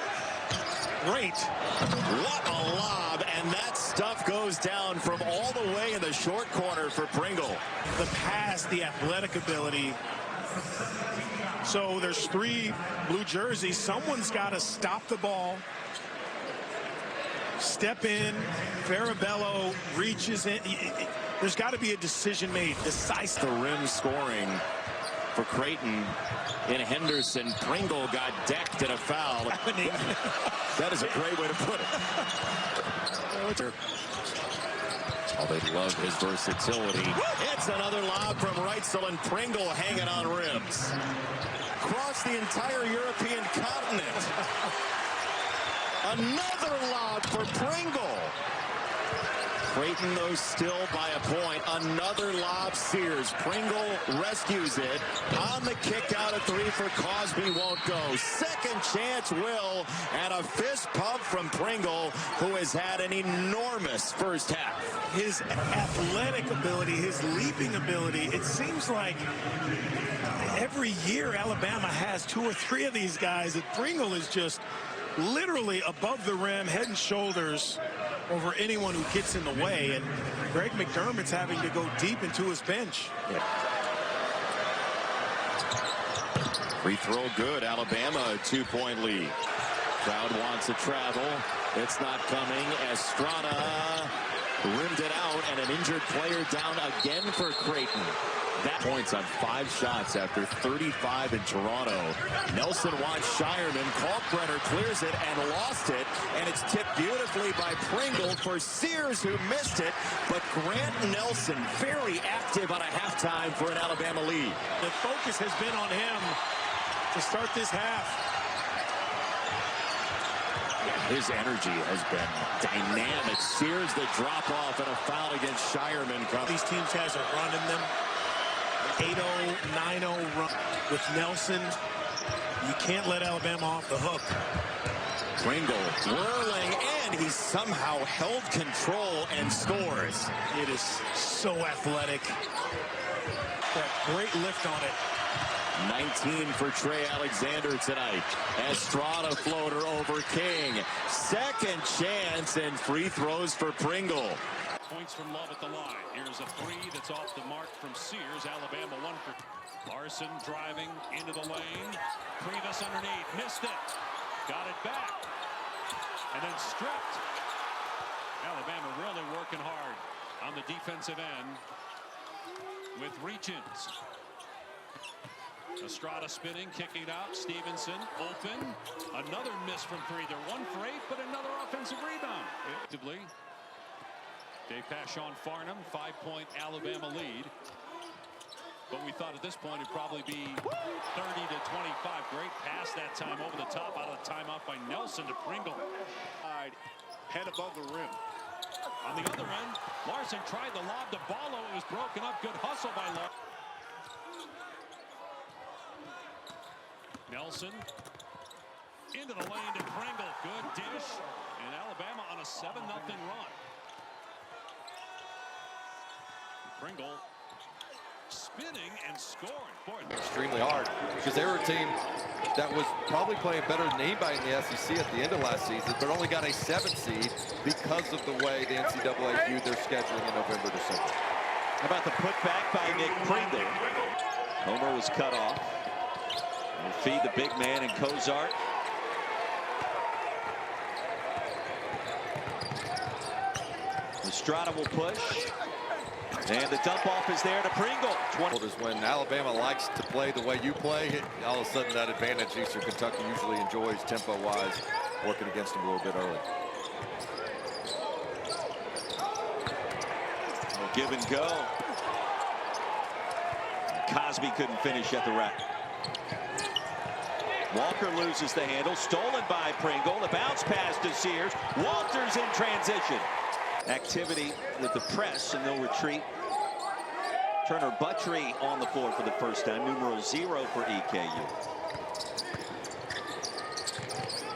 rate. What a lob, and that stuff goes down from all the way in the short corner for Pringle. The pass, the athletic ability. So there's 3 blue jerseys. Someone's got to stop the ball, step in. Farabello reaches in. There's got to be a decision made. Decisive. The rim scoring for Creighton in Henderson. Pringle got decked in a foul. That is a great way to put it. Oh, they love his versatility. It's another lob from Reitzel, and Pringle hanging on ribs. Across the entire European continent. Another lob for Pringle. Creighton, though, still by a point. Another lob, Sears. Pringle rescues it. On the kick out at 3 for Cosby, won't go. Second chance, will. And a fist pump from Pringle, who has had an enormous first half. His athletic ability, his leaping ability, it seems like every year Alabama has 2 or 3 of these guys. And Pringle is just literally above the rim, head and shoulders over anyone who gets in the way, and Greg McDermott's having to go deep into his bench. Yeah. Free throw good. Alabama a 2-point lead. Crowd wants to travel. It's not coming. Estrada rimmed it out, and an injured player down again for Creighton. That points on 5 shots after 35 in Toronto. Nelson watched Shireman. Kalkbrenner clears it and lost it. And it's tipped beautifully by Pringle for Sears, who missed it. But Grant Nelson very active on a halftime for an Alabama lead. The focus has been on him to start this half. His energy has been dynamic. Sears the drop off and a foul against Shireman. These teams has a run in them. 8-0, 9-0 run with Nelson. You can't let Alabama off the hook. Pringle whirling, and he somehow held control and scores. It is so athletic. That great lift on it. 19 for Trey Alexander tonight. Estrada floater over King. Second chance and free throws for Pringle. Points from Love at the line. Here's a 3 that's off the mark from Sears. Alabama 1 for Larson driving into the lane. Previs underneath. Missed it. Got it back. And then stripped. Alabama really working hard on the defensive end with reach-ins. Estrada spinning, kicking it out. Stevenson open. Another miss from 3. They're 1 for 8, but another offensive rebound. Actively. Dave pass on Farnham, 5-point Alabama lead. But we thought at this point it'd probably be 30 to 25. Great pass that time over the top out of the timeout by Nelson to Pringle. Head above the rim. On the other end, Larson tried the lob to Ballo. It was broken up. Good hustle by Larson. Nelson into the lane to Pringle. Good dish. And Alabama on a 7-0 run. Pringle spinning and scoring. Boy, extremely hard because they were a team that was probably playing better than anybody in the SEC at the end of last season, but only got a 7th seed because of the way the NCAA viewed their scheduling in November, December. How about the putback by Nick Pringle? Homer was cut off. We'll feed the big man in Kozart. Estrada will push. And the dump off is there to Pringle. When Alabama likes to play the way you play, all of a sudden that advantage Eastern Kentucky usually enjoys tempo-wise, working against them a little bit early. We'll give and go. Cosby couldn't finish at the rack. Walker loses the handle, stolen by Pringle. The bounce pass to Sears. Walters in transition. Activity with the press, and they'll retreat. Turner Buttrey on the floor for the first time, numero 0 for EKU.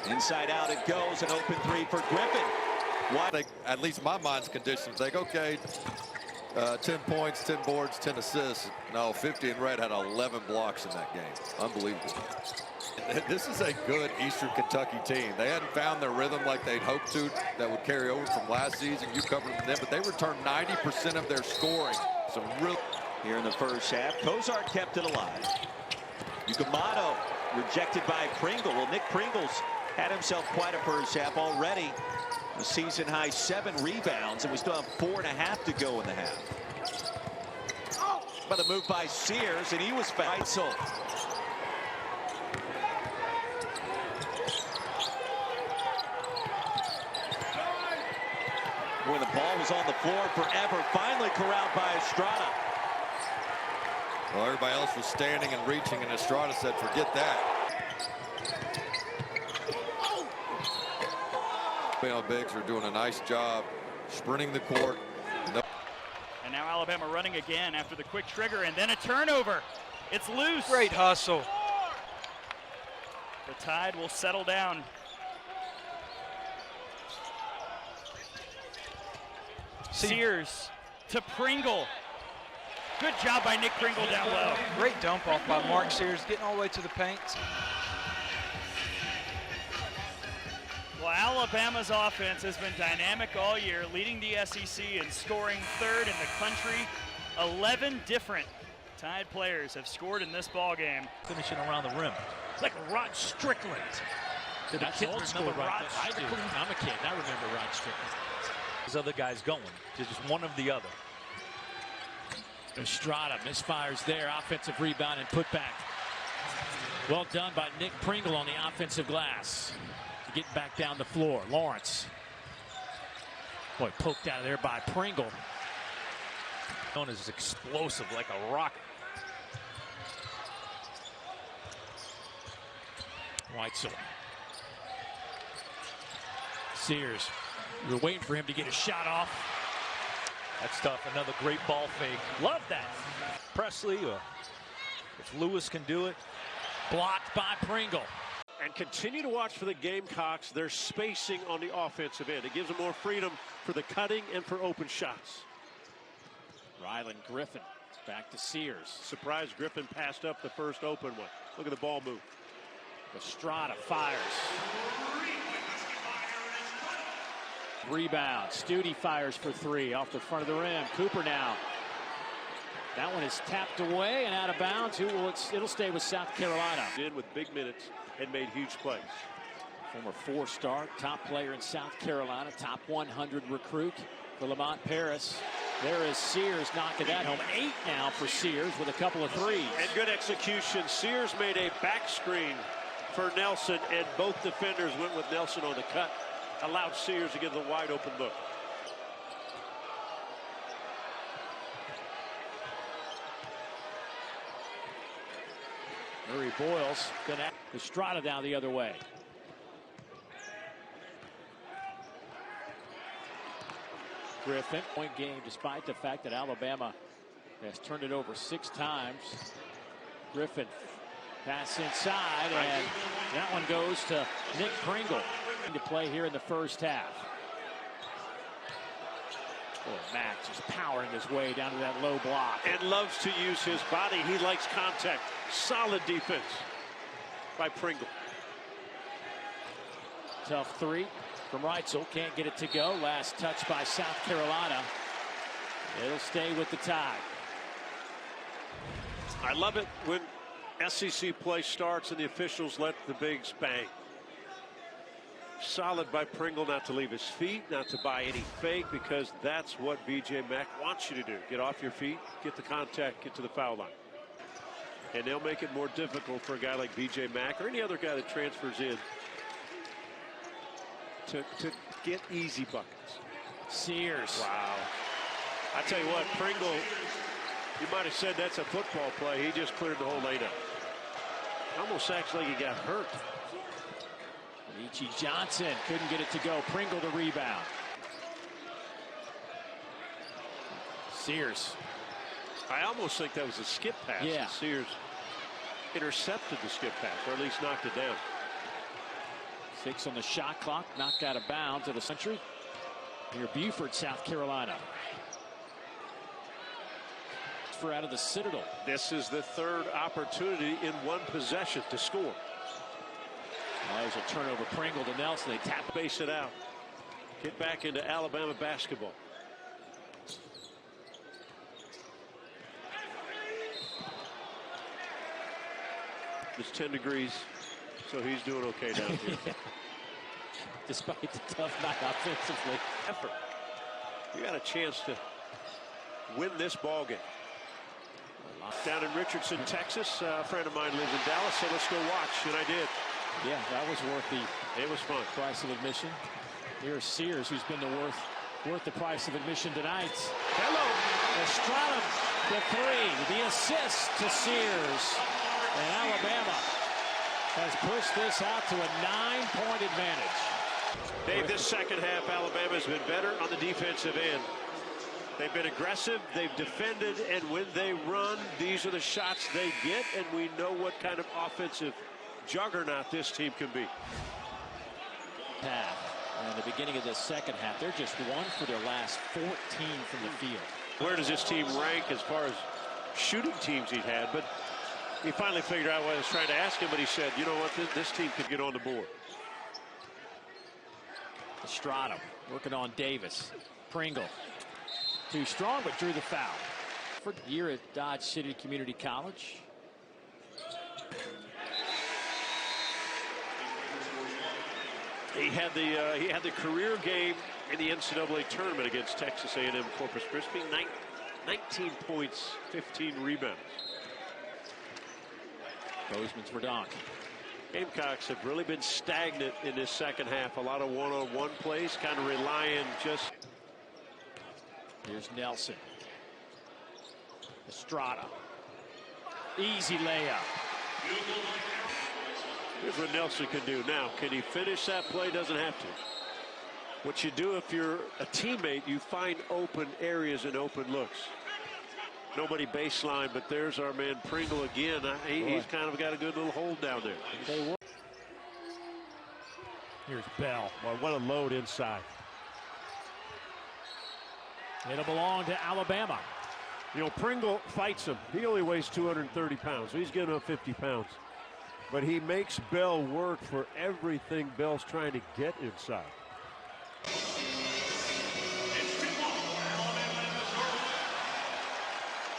Inside out it goes, an open 3 for Griffin. Why? At least my mind's conditioned. Think, okay, 10 points, 10 boards, 10 assists. No, 50 and Red had 11 blocks in that game. Unbelievable. This is a good Eastern Kentucky team. They hadn't found their rhythm like they'd hoped to that would carry over from last season. You covered them, but they returned 90% of their scoring. Some real. Here in the first half, Kozart kept it alive. Yukamato rejected by Pringle. Well, Nick Pringle's had himself quite a first half already. A season high 7 rebounds, and we still have 4.5 to go in the half. By the move by Sears, and he was fouled. When the ball was on the floor forever, finally corralled by Estrada. Well, everybody else was standing and reaching, and Estrada said, forget that. Bigs are doing a nice job sprinting the court. And now Alabama running again after the quick trigger, and then a turnover. It's loose. Great hustle. The Tide will settle down. Sears to Pringle. Good job by Nick Pringle down low. Great dump off by Mark Sears, getting all the way to the paint. Well, Alabama's offense has been dynamic all year, leading the SEC and scoring 3rd in the country. 11 different Tide players have scored in this ball game. Finishing around the rim. It's like Rod Strickland. That's old school right there. I'm a kid, and I remember Rod Strickland. These other guys going. Just one of the other. Estrada misfires there. Offensive rebound and put back. Well done by Nick Pringle on the offensive glass. Getting back down the floor. Lawrence. Boy, poked out of there by Pringle. Known as explosive like a rocket. Weitzel. Sears. You're waiting for him to get a shot off. That's tough. Another great ball fake. Love that. Presley, if Lewis can do it. Blocked by Pringle. And continue to watch for the Gamecocks. Their spacing on the offensive end. It gives them more freedom for the cutting and for open shots. Ryland Griffin back to Sears. Surprised Griffin passed up the first open one. Look at the ball move. Estrada fires. Rebound. Studi fires for three off the front of the rim. Cooper now. That one is tapped away and out of bounds. It'll stay with South Carolina. In with big minutes and made huge plays. Former four-star, top player in South Carolina, top 100 recruit for Lamont Paris. There is Sears knocking that home. 8 now for Sears with a couple of threes. And good execution. Sears made a back screen for Nelson, and both defenders went with Nelson on the cut. Allowed Sears to get the wide open look. Murray Boyles gonna Estrada down the other way. Griffin, point game despite the fact that Alabama has turned it over 6 times. Griffin pass inside, and that one goes to Nick Pringle to play here in the first half. Boy, Max is powering his way down to that low block. And loves to use his body. He likes contact. Solid defense by Pringle. Tough three from Reitzel. Can't get it to go. Last touch by South Carolina. It'll stay with the tie. I love it when SEC play starts and the officials let the bigs bang. Solid by Pringle not to leave his feet, not to buy any fake, because that's what BJ Mack wants you to do. Get off your feet, get the contact, get to the foul line. And they'll make it more difficult for a guy like BJ Mack or any other guy that transfers in to get easy buckets. Sears. Wow. I tell you what, Pringle, you might have said that's a football play. He just cleared the whole lane up. Almost acts like he got hurt. Ichi Johnson couldn't get it to go. Pringle the rebound. Sears. I almost think that was a skip pass. Yeah. Sears intercepted the skip pass, or at least knocked it down. 6 on the shot clock. Knocked out of bounds at a century. Near Beaufort, South Carolina. For out of the Citadel. This is the 3rd opportunity in one possession to score. There's a turnover. Pringle to Nelson. They tap. Base it out. Get back into Alabama basketball. It's 10 degrees, so he's doing okay down here. Despite the tough night offensively. Effort. You got a chance to win this ball game. Down in Richardson, Texas. A friend of mine lives in Dallas, so let's go watch, and I did. Yeah, that was worth the price of admission. Here's Sears, who's been worth the price of admission tonight. Hello. Estrada, the 3, the assist to Sears. And Alabama has pushed this out to a 9-point advantage. Dave, this second half, Alabama's been better on the defensive end. They've been aggressive, they've defended, and when they run, these are the shots they get, and we know what kind of offensive juggernaut this team can be. And the beginning of the second half, they're just 1 for their last 14 from the field. Where does this team rank as far as shooting teams he's had? But he finally figured out what I was trying to ask him, but he said, you know what, this team could get on the board. Estrada working on Davis. Pringle. Too strong, but drew the foul. For a year at Dodge City Community College. He had the career game in the NCAA tournament against Texas A&M Corpus Christi. 19 points, 15 rebounds. Bozeman's for Donk. Gamecocks have really been stagnant in this second half. A lot of one-on-one plays, kind of relying just. Here's Nelson. Estrada. Easy layup. Here's what Nelson can do. Now, can he finish that play? Doesn't have to. What you do if you're a teammate, you find open areas and open looks. Nobody baseline, but there's our man Pringle again. He's kind of got a good little hold down there. Here's Bell. Well, what a load inside. It'll belong to Alabama. You know, Pringle fights him. He only weighs 230 pounds, so he's getting up 50 pounds. But he makes Bell work for everything Bell's trying to get inside.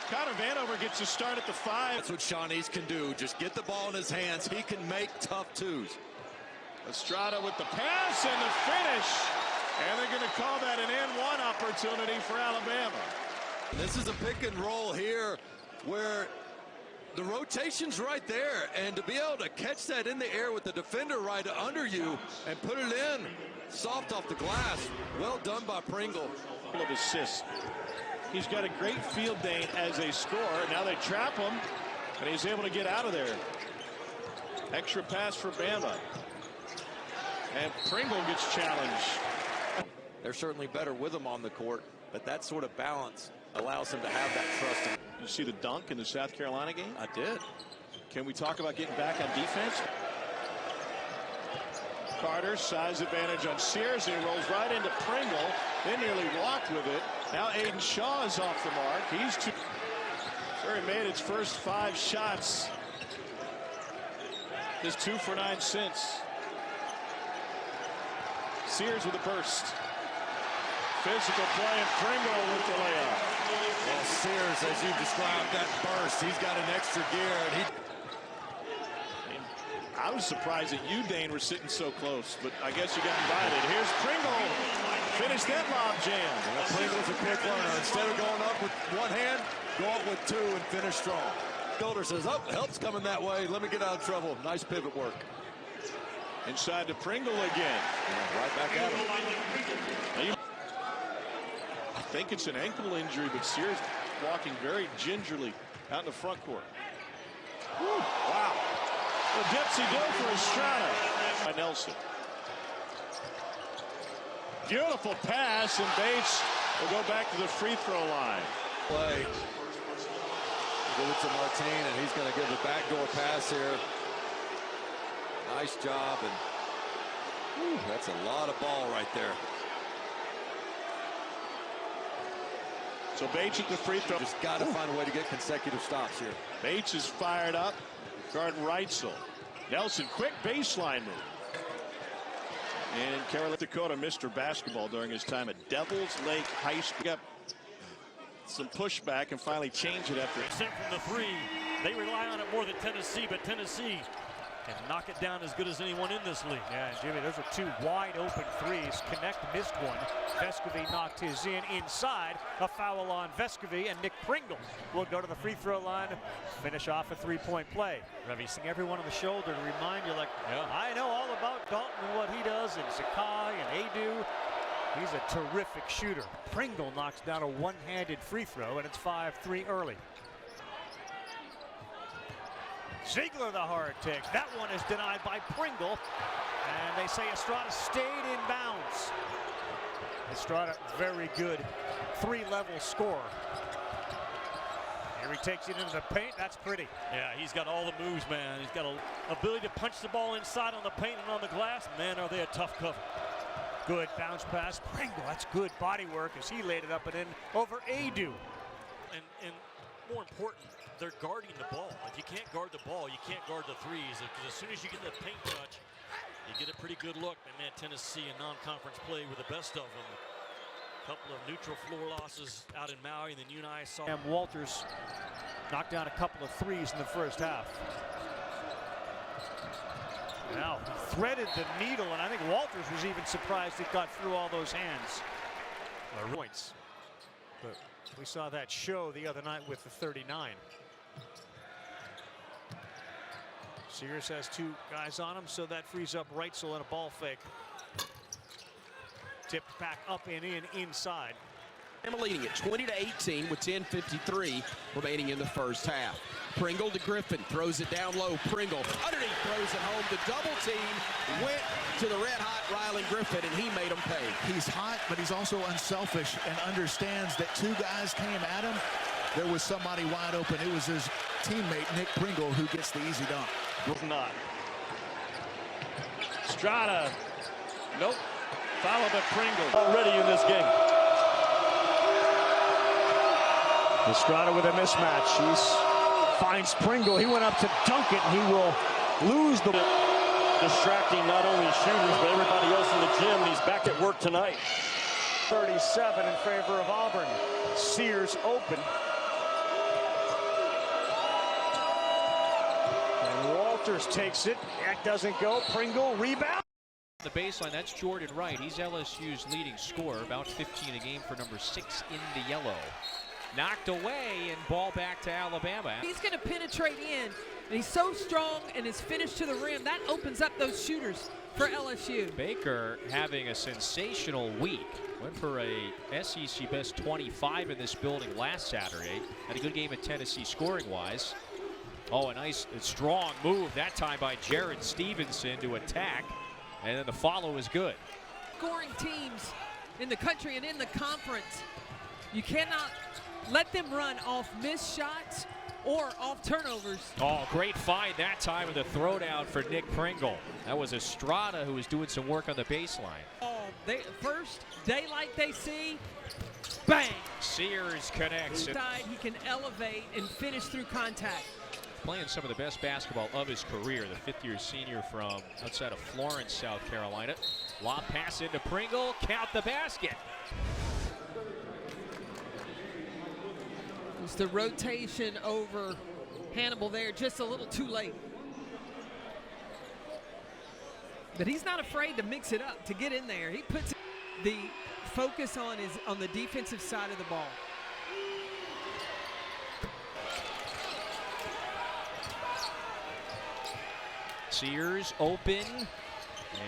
Connor Vanover gets a start at the 5. That's what Shawnee's can do. Just get the ball in his hands. He can make tough twos. Estrada with the pass and the finish. And they're going to call that an N1 opportunity for Alabama. This is a pick and roll here where the rotation's right there. And to be able to catch that in the air with the defender right under you and put it in soft off the glass. Well done by Pringle. Of assists. He's got a great field day as a scorer. Now they trap him, and he's able to get out of there. Extra pass for Bama. And Pringle gets challenged. They're certainly better with him on the court, but that sort of balance allows him to have that trust. You see the dunk in the South Carolina game? I did. Can we talk about getting back on defense? Carter, size advantage on Sears. He rolls right into Pringle. They nearly walked with it. Now Aiden Shaw is off the mark. He's two. Surrey made its first 5 shots. His 2 for 9 since. Sears with a burst. Physical play and Pringle with the layup. Well, Sears, as you described that burst, he's got an extra gear. And I was surprised that you, Dane, were sitting so close, but I guess you got invited. Here's Pringle. Finish that lob jam. Well, Pringle's a quick learner. Instead of going up with one hand, go up with 2 and finish strong. Golder says, oh, help's coming that way. Let me get out of trouble. Nice pivot work. Inside to Pringle again. Yeah, right back at him. I think it's an ankle injury, but Sears walking very gingerly out in the front court. Woo, wow. The dipsy-do for Estrada by Nelson. Beautiful pass, and Bates will go back to the free throw line. Play. Give it to Martin, and he's going to give the backdoor pass here. Nice job, and that's a lot of ball right there. So Bates at the free throw. Just got to find a way to get consecutive stops here. Bates is fired up. Guarding Reitzel. Nelson, quick baseline move. And Carolina, Dakota, Mr. Basketball during his time at Devils Lake High School. Got some pushback and finally changed it after. Except from the 3. They rely on it more than Tennessee, but Tennessee can knock it down as good as anyone in this league. Yeah, and Jimmy, those are 2 wide open threes. Connect missed one. Vescovy knocked his in inside. A foul on Vescovy, and Nick Pringle will go to the free throw line, finish off a 3-point play. Revy seeing everyone on the shoulder to remind you, like, I know all about Dalton and what he does, and Sakai and Adu. He's a terrific shooter. Pringle knocks down a one-handed free throw, and it's 5-3 early. Ziegler the hard take. That one is denied by Pringle. And they say Estrada stayed in bounds. Estrada, very good 3-level scorer. Here he takes it into the paint. That's pretty. Yeah, he's got all the moves, man. He's got an ability to punch the ball inside on the paint and on the glass. Man, are they a tough cover. Good bounce pass. Pringle, that's good body work as he laid it up and in over Adu. And more important, they're guarding the ball. If you can't guard the ball, you can't guard the threes. Because as soon as you get that paint touch, you get a pretty good look. And man, Tennessee in non-conference play with the best of them. A couple of neutral floor losses out in Maui, and then you and I saw. And Walters knocked down a couple of threes in the first half. Now he threaded the needle, and I think Walters was even surprised it got through all those hands. Points. But We saw that show the other night with the 39. Sears has two guys on him, so that frees up Reitzel in a ball fake. Tipped back up and in inside. Bama leading it 20-18 with 10:53 remaining in the first half. Pringle to Griffin, throws it down low. Pringle underneath, throws it home. The double team went to the red-hot Rylan Griffin, and he made them pay. He's hot, but he's also unselfish and understands that two guys came at him. There was somebody wide open. It was his teammate, Nick Pringle, who gets the easy dunk. Was not. Strada. Nope. Foul by Pringle. Already in this game. Estrada with a mismatch. He finds Pringle. He went up to dunk it, and he will lose the... Distracting not only shooters, but everybody else in the gym. And he's back at work tonight. 37 in favor of Auburn. Sears open. And Walters takes it. That doesn't go. Pringle rebound. The baseline, that's Jordan Wright. He's LSU's leading scorer, about 15 a game for number 6 in the yellow. Knocked away and ball back to Alabama. He's going to penetrate in, and he's so strong and his finish to the rim, that opens up those shooters for LSU. Baker having a sensational week. Went for a SEC best 25 in this building last Saturday. Had a good game at Tennessee scoring-wise. Oh, a nice, strong move that time by Jared Stevenson to attack, and then the follow is good. Scoring teams in the country and in the conference, you cannot let them run off missed shots or off turnovers. Oh, great find that time with the throwdown for Nick Pringle. That was Estrada who was doing some work on the baseline. Oh, first daylight they see, bang! Sears connects. He can elevate and finish through contact. Playing some of the best basketball of his career, the fifth-year senior from outside of Florence, South Carolina. Lob pass into Pringle, count the basket. It's the rotation over Hannibal there, just a little too late. But he's not afraid to mix it up, to get in there. He puts the focus on the defensive side of the ball. Sears open,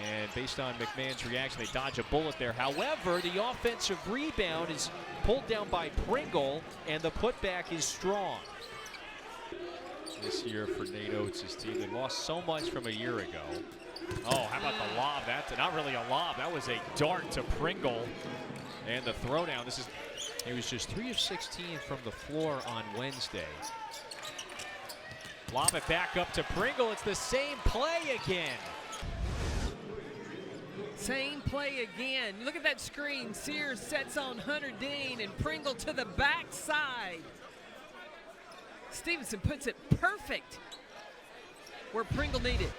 and based on McMahon's reaction, they dodge a bullet there. However, the offensive rebound is pulled down by Pringle, and the putback is strong. This year for Nate Oates' team, they lost so much from a year ago. Oh, how about the lob? That's not really a lob. That was a dart to Pringle, and the throwdown. He was just 3 of 16 from the floor on Wednesday. Lob it back up to Pringle. It's the same play again. Same play again. Look at that screen. Sears sets on Hunter Dean and Pringle to the backside. Stevenson puts it perfect where Pringle needed.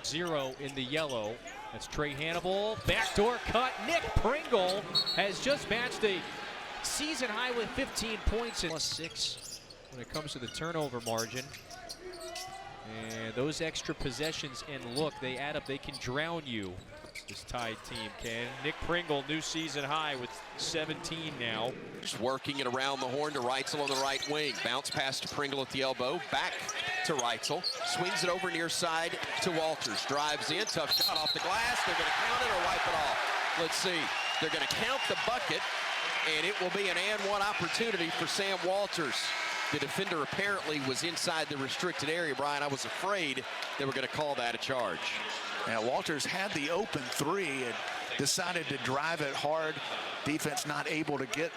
0 in the yellow. That's Trey Hannibal. Backdoor cut. Nick Pringle has just matched a season high with 15 points and +6 when it comes to the turnover margin. And those extra possessions and look, they add up. They can drown you. This Tide team can. Nick Pringle, new season high with 17 now. Just working it around the horn to Reitzel on the right wing. Bounce pass to Pringle at the elbow. Back to Reitzel. Swings it over near side to Walters. Drives in. Tough shot off the glass. They're going to count it or wipe it off. Let's see. They're going to count the bucket, and it will be an and one opportunity for Sam Walters. The defender apparently was inside the restricted area, Brian. I was afraid they were going to call that a charge. Now, Walters had the open three and decided to drive it hard. Defense not able to get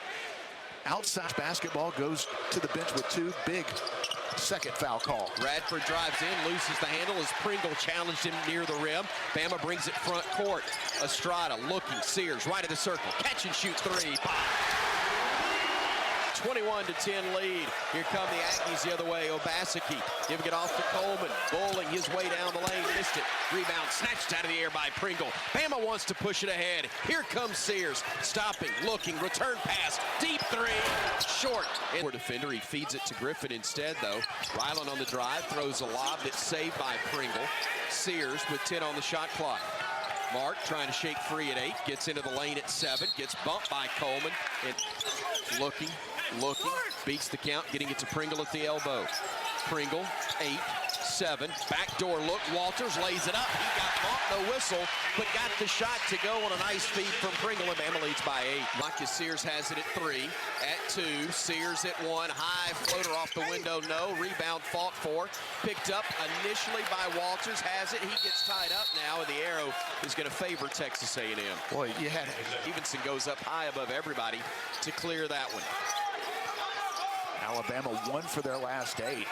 outside. Basketball goes to the bench with 2 big second foul call. Radford drives in, loses the handle as Pringle challenged him near the rim. Bama brings it front court. Estrada looking, Sears right of the circle. Catch and shoot 3. 21-10 lead. Here come the Aggies the other way. Obaseki giving it off to Coleman. Bowling his way down the lane. Missed it. Rebound snatched out of the air by Pringle. Bama wants to push it ahead. Here comes Sears. Stopping, looking, return pass. Deep 3. Short. Poor defender. He feeds it to Griffin instead, though. Rylan on the drive. Throws a lob that's saved by Pringle. Sears with 10 on the shot clock. Mark trying to shake free at 8. Gets into the lane at 7. Gets bumped by Coleman. And looking. Looking, beats the count, getting it to Pringle at the elbow. Pringle, 8-7, backdoor look. Walters lays it up. He got caught, no whistle, but got the shot to go on a nice feed from Pringle, and Bama leads by 8. Marcus Sears has it at 3, at 2. Sears at 1, high floater off the window, no. Rebound fought for, picked up initially by Walters, has it. He gets tied up now, and the arrow is going to favor Texas A&M. Boy, you had it. Stevenson goes up high above everybody to clear that one. Alabama 1 for their last 8.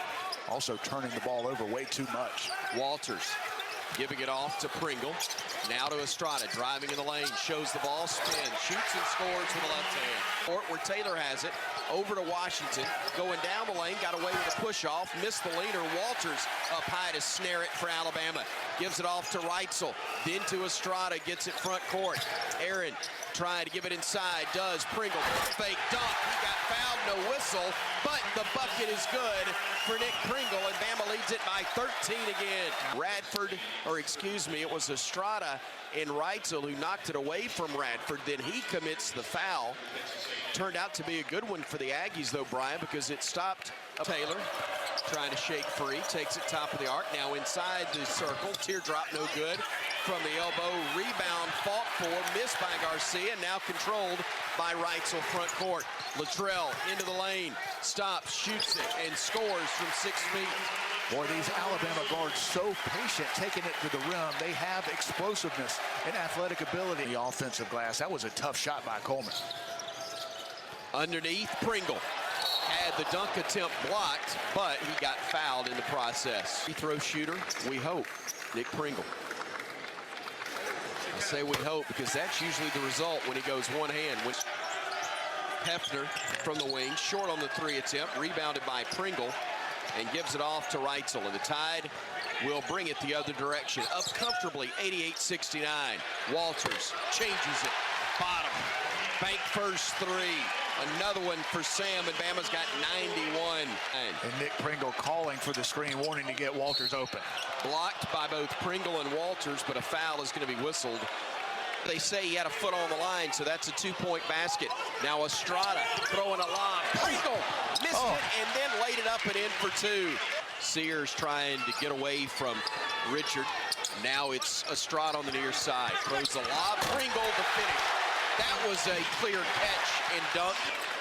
Also turning the ball over way too much. Walters giving it off to Pringle. Now to Estrada, driving in the lane, shows the ball, spins, shoots and scores with the left hand. Court where Taylor has it, over to Washington, going down the lane, got away with a push-off, missed the leader. Walters up high to snare it for Alabama. Gives it off to Reitzel, then to Estrada, gets it front court. Aaron trying to give it inside, does. Pringle, fake dunk, he got fouled, no whistle, but the bucket is good for Nick Pringle, and Bama leads it by 13 again. Radford, or excuse me, it was Estrada and Reitzel who knocked it away from Radford. Then he commits the foul. Turned out to be a good one for the Aggies, though, Brian, because it stopped Taylor. Trying to shake free, takes it top of the arc, now inside the circle. Teardrop no good from the elbow. Rebound fought for, missed by Garcia, now controlled by Reitzel front court. Luttrell into the lane, stops, shoots it, and scores from 6 feet. Boy, these Alabama guards so patient taking it to the rim. They have explosiveness and athletic ability. The offensive glass, that was a tough shot by Coleman. Underneath, Pringle had the dunk attempt blocked, but he got fouled in the process. Free throw shooter, we hope, Nick Pringle. I say we hope because that's usually the result when he goes one hand. When Hefner from the wing, short on the 3 attempt, rebounded by Pringle, and gives it off to Reitzel. And the Tide will bring it the other direction. Up comfortably, 88-69. Walters changes it, bottom, bank first 3. Another one for Sam, and Bama's got 91. And Nick Pringle calling for the screen, wanting to get Walters open. Blocked by both Pringle and Walters, but a foul is going to be whistled. They say he had a foot on the line, so that's a 2-point basket. Now Estrada throwing a lob. Pringle missed it and then laid it up and in for 2. Sears trying to get away from Richard. Now it's Estrada on the near side. Throws the lob. Pringle to finish. That was a clear catch and dunk.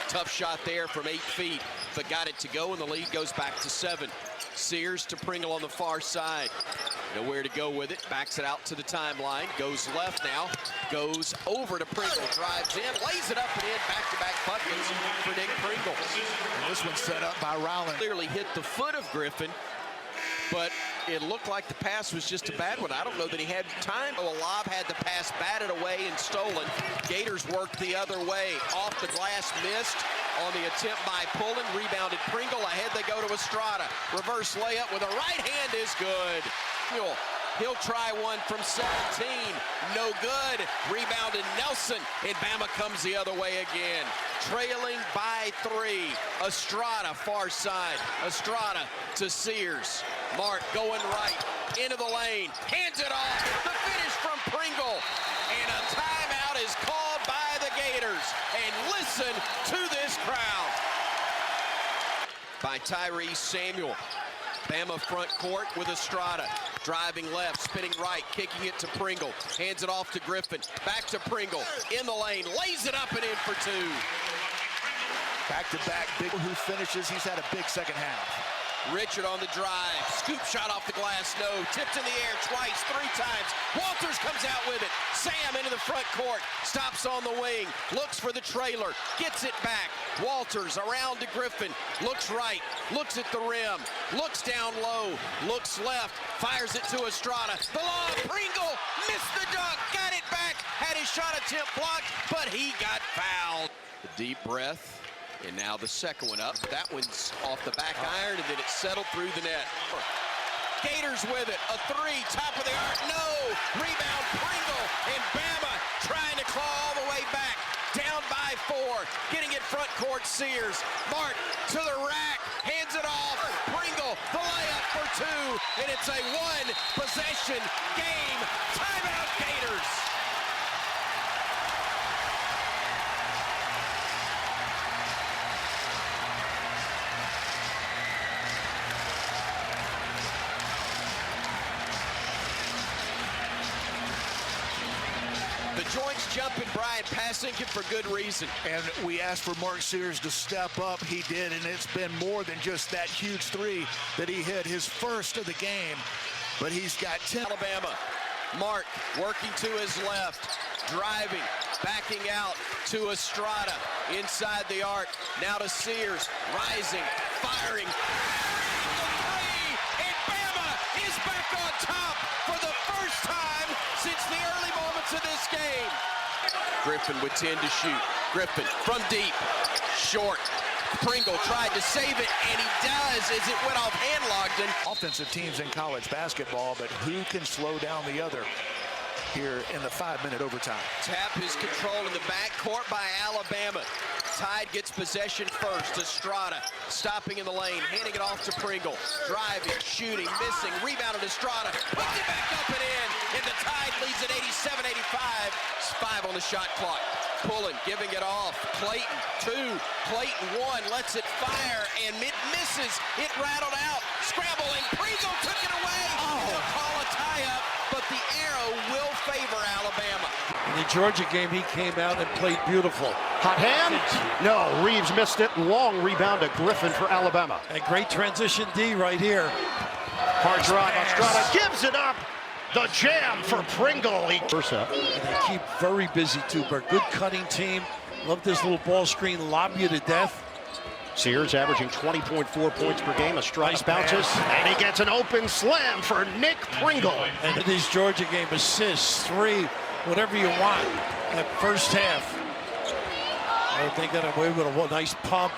Tough shot there from 8 feet, but got it to go, and the lead goes back to 7. Sears to Pringle on the far side. Nowhere to go with it. Backs it out to the timeline. Goes left now. Goes over to Pringle. Drives in. Lays it up and in. Back-to-back buckets for Nick Pringle. And this one's set up by Rowland. Clearly hit the foot of Griffin, but it looked like the pass was just a bad one. I don't know that he had time. Lob had the pass batted away and stolen. Gators worked the other way. Off the glass, missed on the attempt by Pullen. Rebounded Pringle. Ahead they go to Estrada. Reverse layup with a right hand is good. He'll try one from 17. No good. Rebounded Nelson, and Bama comes the other way again. Trailing by 3. Estrada, far side. Estrada to Sears. Mark going right. Into the lane. Hands it off. The finish from Pringle. And a timeout is called by the Gators. And listen to this crowd. By Tyrese Samuel. Bama front court with Estrada. Driving left, spinning right, kicking it to Pringle. Hands it off to Griffin. Back to Pringle. In the lane. Lays it up and in for 2. Back-to-back, big who finishes. He's had a big second half. Richard on the drive. Scoop shot off the glass. No. Tipped in the air twice, 3 times. Walters comes out with it. Sam into the front court. Stops on the wing. Looks for the trailer. Gets it back. Walters around to Griffin. Looks right. Looks at the rim. Looks down low. Looks left. Fires it to Estrada. The lob. Pringle missed the dunk. Got it back. Had his shot attempt blocked, but he got fouled. A deep breath. And now the second one up. That one's off the back iron, and then it settled through the net. Gators with it. A 3, top of the arc. No. Rebound Pringle, and Bama trying to claw all the way back. Down by 4. Getting it front court, Sears. Mark to the rack. Hands it off. Pringle, the layup for 2. And it's a 1-possession game. Timeout, Gators. jumping Brian, passing him for good reason. And we asked for Mark Sears to step up. He did, and it's been more than just that huge three that he hit, his first of the game. But he's got 10. Alabama. Mark working to his left, driving, backing out to Estrada, inside the arc, now to Sears, rising, firing, and Bama is back on top for the first time since the early moments of this game. Griffin with 10 to shoot. Griffin from deep, short. Pringle tried to save it, and he does as it went off hand-Logden. Offensive teams in college basketball, but who can slow down the other here in the 5-minute overtime? Tap is controlled in the backcourt by Alabama. Tide gets possession first. Estrada stopping in the lane, handing it off to Pringle. Driving, shooting, missing, rebounded Estrada. Puts it back up and in, and the Tide leads at 87-85. It's 5 on the shot clock. Pulling, giving it off. Clayton, 2. Clayton, 1. Lets it fire, and it misses. It rattled out. Scrambling. Pringle took it away. They'll call a tie-up, but the arrow will favor Alabama. In the Georgia game, he came out and played beautiful. Hot hand? No, Reeves missed it. Long rebound to Griffin for Alabama. A great transition D right here. Hard drive. Estrada gives it up. The jam for Pringle. And they keep very busy too, but good cutting team. Love this little ball screen, lob you to death. Sears averaging 20.4 points per game. Estrada bounces, and he gets an open slam for Nick Pringle. And these Georgia game assists, 3, whatever you want. That first half. Oh, they got away with a nice pump.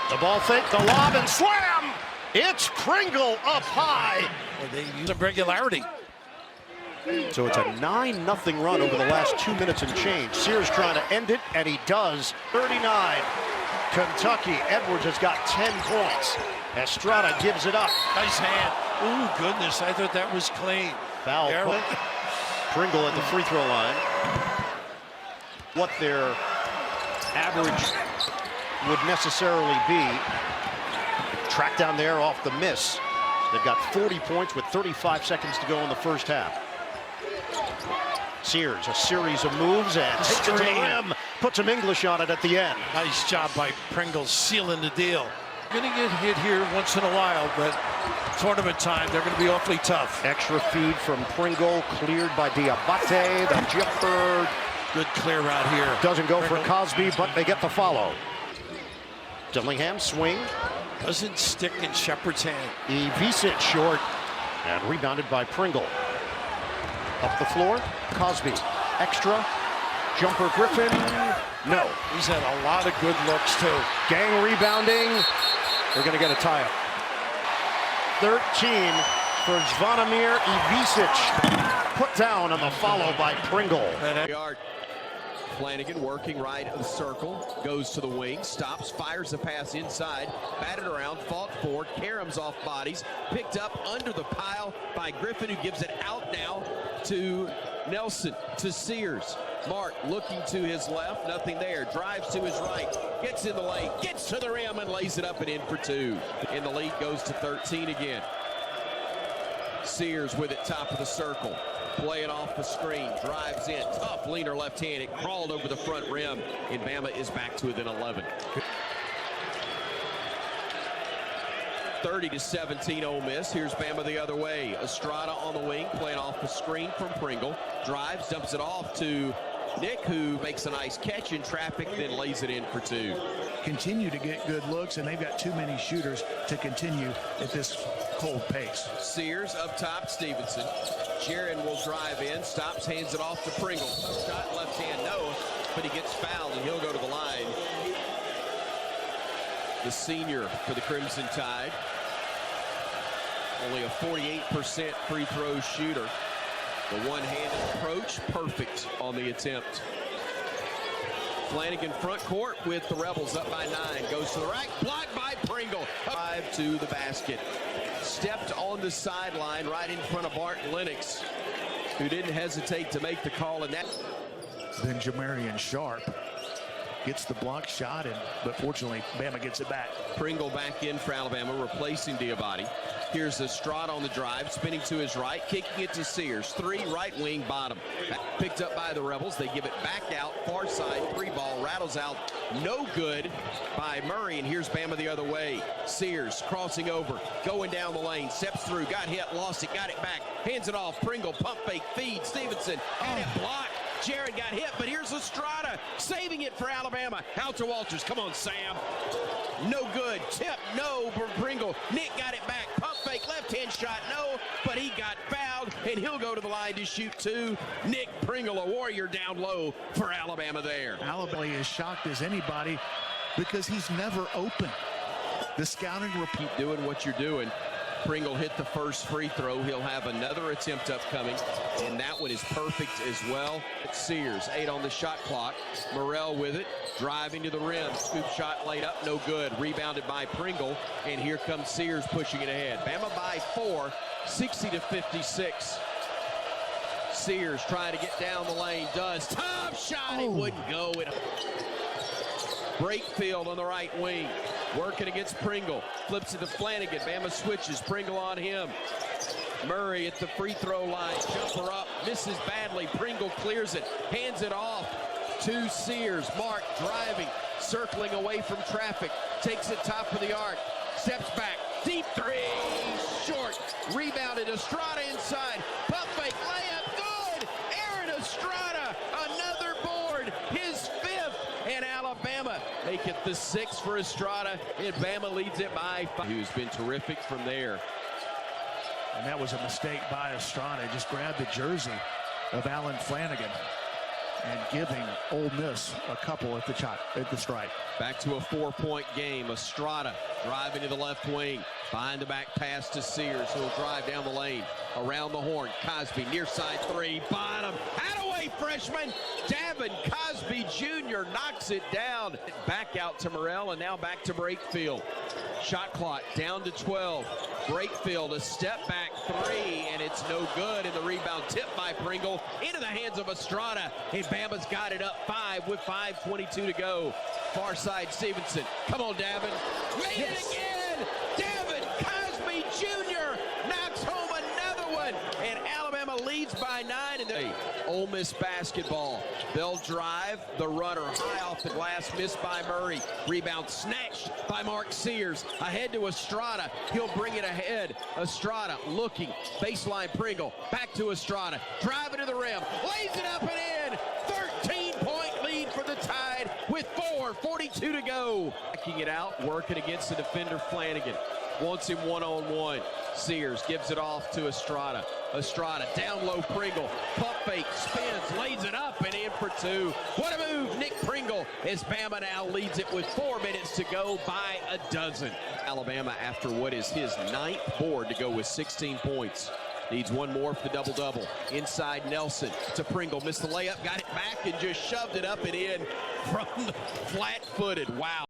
The ball fake, the lob, and slam! It's Pringle up high. Well, they use some regularity. So it's a 9-0 run over the last 2 minutes and change. Sears trying to end it, and he does. 39. Kentucky. Edwards has got 10 points. Estrada gives it up. Nice hand. Ooh, goodness. I thought that was clean. Foul. Pringle at the free throw line. What their average would necessarily be. Tracked down there off the miss. They've got 40 points with 35 seconds to go in the first half. Sears, a series of moves, and takes it to the rim. Put some English on it at the end. Nice job by Pringle sealing the deal. Going to get hit here once in a while, but tournament time, they're going to be awfully tough. Extra feed from Pringle, cleared by Diabate. The jumper. Good clear out here. Doesn't go for Cosby, but they get the follow. Dillingham swing. Doesn't stick in Shepard's hand. Ivisic short, and rebounded by Pringle. Up the floor, Cosby. Extra. Jumper Griffin. No. He's had a lot of good looks, too. Gang rebounding. They're going to get a tie-up. 13 for Zvonimir Ivisic. Put down on the follow by Pringle. Flanagan working right of the circle, goes to the wing, stops, fires a pass inside, batted around, fought forward, Karam's off bodies, picked up under the pile by Griffin, who gives it out now to Nelson, to Sears. Mark looking to his left, nothing there, drives to his right, gets in the lane, gets to the rim and lays it up and in for 2. And the lead goes to 13 again. Sears with it, top of the circle. Playing off the screen, drives in, tough leaner left hand. It crawled over the front rim, and Bama is back to within 11. 30-17 Ole Miss. Here's Bama the other way. Estrada on the wing, playing off the screen from Pringle. Drives, dumps it off to Nick, who makes a nice catch in traffic, then lays it in for 2. Continue to get good looks, and they've got too many shooters to continue at this cold pace. Sears up top, Stevenson. Jaron will drive in, stops, hands it off to Pringle. Shot left hand, no, but he gets fouled and he'll go to the line. The senior for the Crimson Tide. Only a 48% free throw shooter. The one-handed approach, perfect on the attempt. Flanagan front court with the Rebels up by 9. Goes to the right, blocked by Pringle. 5 to the basket. Stepped on the sideline right in front of Bart Lennox, who didn't hesitate to make the call in that. Then Jamarian Sharp gets the block shot, but fortunately, Bama gets it back. Pringle back in for Alabama, replacing Diabate. Here's Estrada on the drive, spinning to his right, kicking it to Sears. 3, right wing, bottom. Picked up by the Rebels. They give it back out, far side, 3 ball, rattles out. No good by Murray, and here's Bama the other way. Sears crossing over, going down the lane, steps through, got hit, lost it, got it back, hands it off. Pringle, pump fake, feed, Stevenson, had it blocked. Jared got hit, but here's Estrada saving it for Alabama. Out to Walters. Come on, Sam. No good. Tip, no for Pringle. Nick got it back. Pump fake, left-hand shot, no, but he got fouled, and he'll go to the line to shoot 2. Nick Pringle, a Warrior down low for Alabama there. Alabama is shocked as anybody because he's never open. The scouting report. Keep doing what you're doing. Pringle hit the first free throw. He'll have another attempt upcoming, and that one is perfect as well. Sears, 8 on the shot clock. Morrell with it, driving to the rim. Scoop shot laid up, no good. Rebounded by Pringle, and here comes Sears pushing it ahead. Bama by 4, 60-56. Sears trying to get down the lane, does. Top shot, it wouldn't go. Brakefield on the right wing, working against Pringle, flips it to Flanagan. Bama switches, Pringle on him. Murray at the free throw line, jumper up, misses badly. Pringle clears it, hands it off to Sears. Mark driving, circling away from traffic, takes it top of the arc, steps back, deep 3, short, rebounded. Estrada inside, pump fake, layup, good. Aaron Estrada, another board, his 5th, and Alabama make it the 6th for Estrada, and Bama leads it by 5. Who's been terrific from there. And that was a mistake by Estrada. Just grabbed the jersey of Alan Flanagan and giving Ole Miss a couple at the strike. Back to a 4-point game. Estrada driving to the left wing. Behind the back pass to Sears, who will drive down the lane. Around the horn, Cosby, near side 3, bottom. Attaway freshman, Davin Cosby Jr. knocks it down. Back out to Morrell, and now back to Brakefield. Shot clock down to 12. Brakefield, a step back 3, and it's no good. And the rebound tipped by Pringle into the hands of Estrada. And Bama's got it up 5 with 5:22 to go. Far side Stevenson. Come on, Davin. Made it again. Davin Cosby Jr. knocks home another one. And Alabama leads by 9 in the Ole Miss basketball. They'll drive the runner high off the glass, missed by Murray. Rebound snatched by Mark Sears. Ahead to Estrada. He'll bring it ahead. Estrada looking. Baseline Pringle. Back to Estrada. Driving to the rim. Lays it up and in. 13-point lead for the Tide with 4:42 to go. Backing it out, working against the defender Flanagan. Wants him one-on-one. Sears gives it off to Estrada. Estrada down low, Pringle. Pump fake, spins, lays it up and in for 2. What a move, Nick Pringle, as Bama now leads it with 4 minutes to go by a dozen. Alabama, after what is his 9th board, to go with 16 points. Needs one more for the double-double. Inside Nelson to Pringle. Missed the layup, got it back, and just shoved it up and in from the flat-footed. Wow.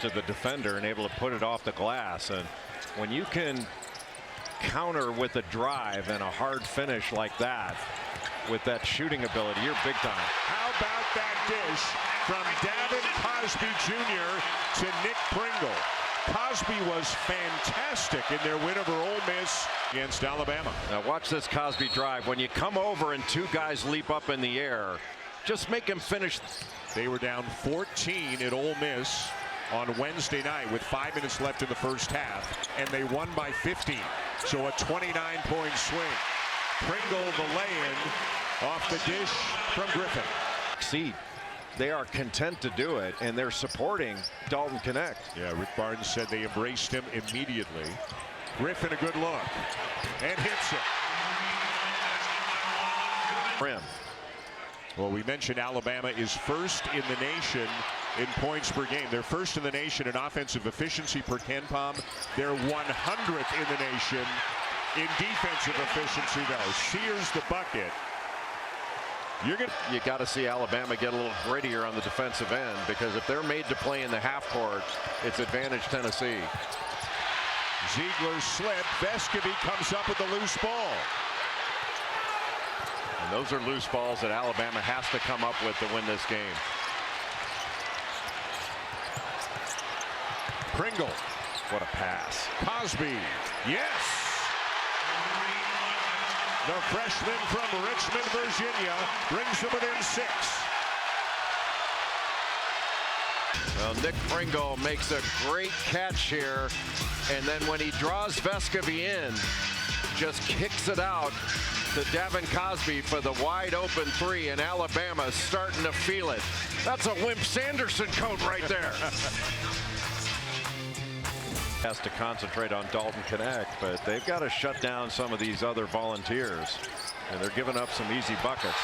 To the defender and able to put it off the glass, and when you can counter with a drive and a hard finish like that with that shooting ability, you're big time. How about that dish from Davin Cosby Jr. to Nick Pringle? Cosby was fantastic in their win over Ole Miss against Alabama. Now watch this Cosby drive. When you come over and 2 guys leap up in the air, just make him finish. They were down 14 at Ole Miss on Wednesday night with 5 minutes left in the first half, and they won by 15. So a 29-point swing. Pringle the lay-in off the dish from Griffin. Seed. they are content to do it, and they're supporting Dalton Connect. Yeah, Rick Barnes said they embraced him immediately. Griffin a good look and hits it. Rim. Well, we mentioned Alabama is first in the nation in points per game. They're first in the nation in offensive efficiency per KenPom. They're 100th in the nation in defensive efficiency, though. Sears the bucket. You got to see Alabama get a little grittier on the defensive end, because if they're made to play in the half court, it's advantage Tennessee. Ziegler slip. Vescovy comes up with the loose ball. And those are loose balls that Alabama has to come up with to win this game. Pringle. What a pass. Cosby. Yes. The freshman from Richmond, Virginia, brings them within 6. Well, Nick Pringle makes a great catch here, and then when he draws Vescovy in, just kicks it out to Davin Cosby for the wide open 3, and Alabama's starting to feel it. That's a Wimp Sanderson coat right there. Has to concentrate on Dalton Connect, but they've got to shut down some of these other volunteers, and they're giving up some easy buckets.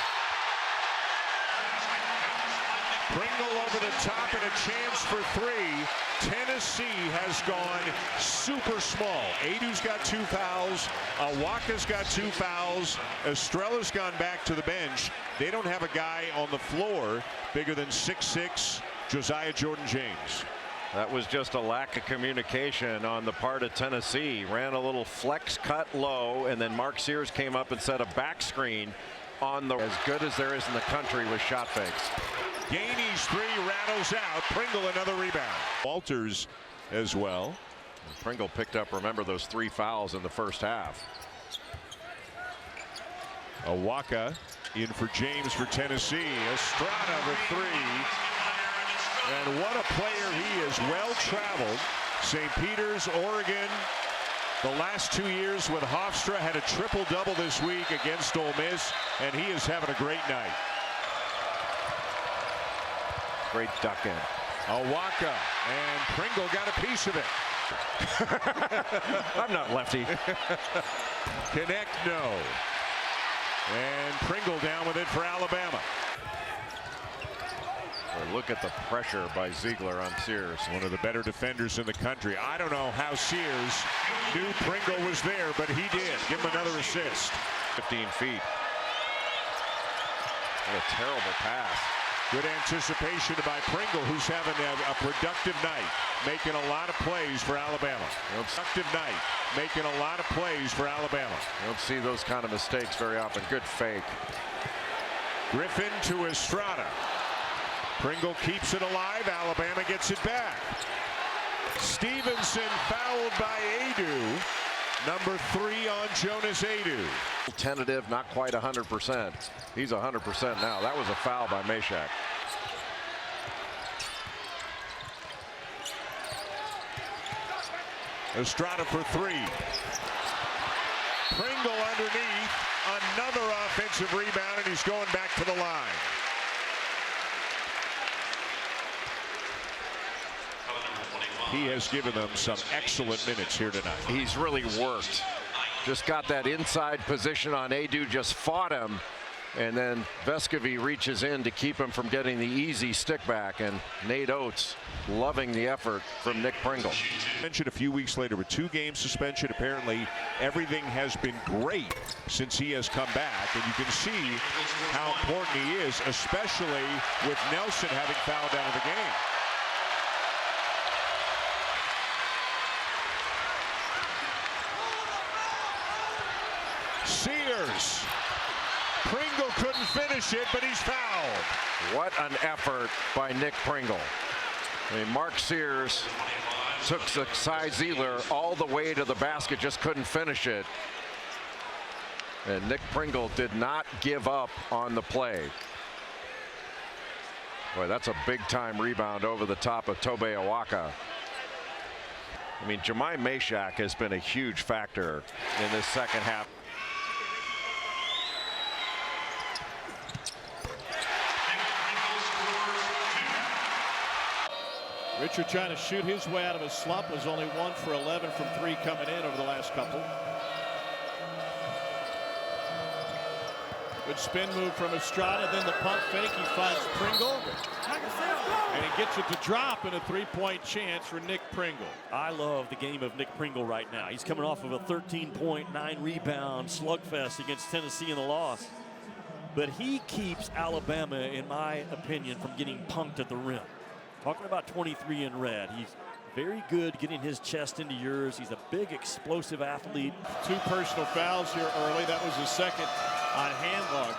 Pringle over the top and a chance for 3. Tennessee has gone super small. Adu's got 2 fouls. Awaka's got 2 fouls. Estrella's gone back to the bench. They don't have a guy on the floor bigger than 6'6", Josiah Jordan-James. That was just a lack of communication on the part of Tennessee. Ran a little flex cut low, and then Mark Sears came up and set a back screen on the as good as there is in the country with shot fakes. Gainey's 3 rattles out. Pringle another rebound. Walters as well. And Pringle picked up, remember, those 3 fouls in the first half. Awaka in for James for Tennessee. Estrada the 3. And what a player he is. Well traveled. St. Peter's, Oregon. The last 2 years with Hofstra, had a triple-double this week against Ole Miss, and he is having a great night. Great duck in. Awaka, and Pringle got a piece of it. I'm not lefty. Connect, no. And Pringle down with it for Alabama. Well, look at the pressure by Ziegler on Sears. One of the better defenders in the country. I don't know how Sears knew Pringle was there, but he did. Give him another assist. 15 feet. What a terrible pass. Good anticipation by Pringle, who's having a productive night, making a lot of plays for Alabama. Productive night, making a lot of plays for Alabama. You don't see those kind of mistakes very often. Good fake. Griffin to Estrada. Pringle keeps it alive. Alabama gets it back. Stevenson fouled by Adu. Number 3 on Jonas Adu. Tentative, not quite 100%. He's 100% now. That was a foul by Meshack. Estrada for 3. Pringle underneath. Another offensive rebound, and he's going back to the line. He has given them some excellent minutes here tonight. He's really worked. Just got that inside position on Adu, just fought him, and then Vescovy reaches in to keep him from getting the easy stick back, and Nate Oates loving the effort from Nick Pringle. Mentioned a few weeks later with 2-game suspension. Apparently everything has been great since he has come back, and you can see how important he is, especially with Nelson having fouled out of the game. Sears. Pringle couldn't finish it, but he's fouled. What an effort by Nick Pringle. I mean, Mark Sears took Cy Ziegler all the way to the basket, just couldn't finish it. And Nick Pringle did not give up on the play. Boy, that's a big-time rebound over the top of Tobe Awaka. I mean, Jemai Meshack has been a huge factor in this second half. Richard trying to shoot his way out of a slump, was only 1 for 11 from 3 coming in over the last couple. Good spin move from Estrada, then the pump fake. He finds Pringle, and he gets it to drop, and a 3-point chance for Nick Pringle. I love the game of Nick Pringle right now. He's coming off of a 13-point, 9-rebound slugfest against Tennessee in the loss. But he keeps Alabama, in my opinion, from getting punked at the rim. Talking about 23 in red. He's very good getting his chest into yours. He's a big, explosive athlete. 2 personal fouls here early. That was his second on Handlog's.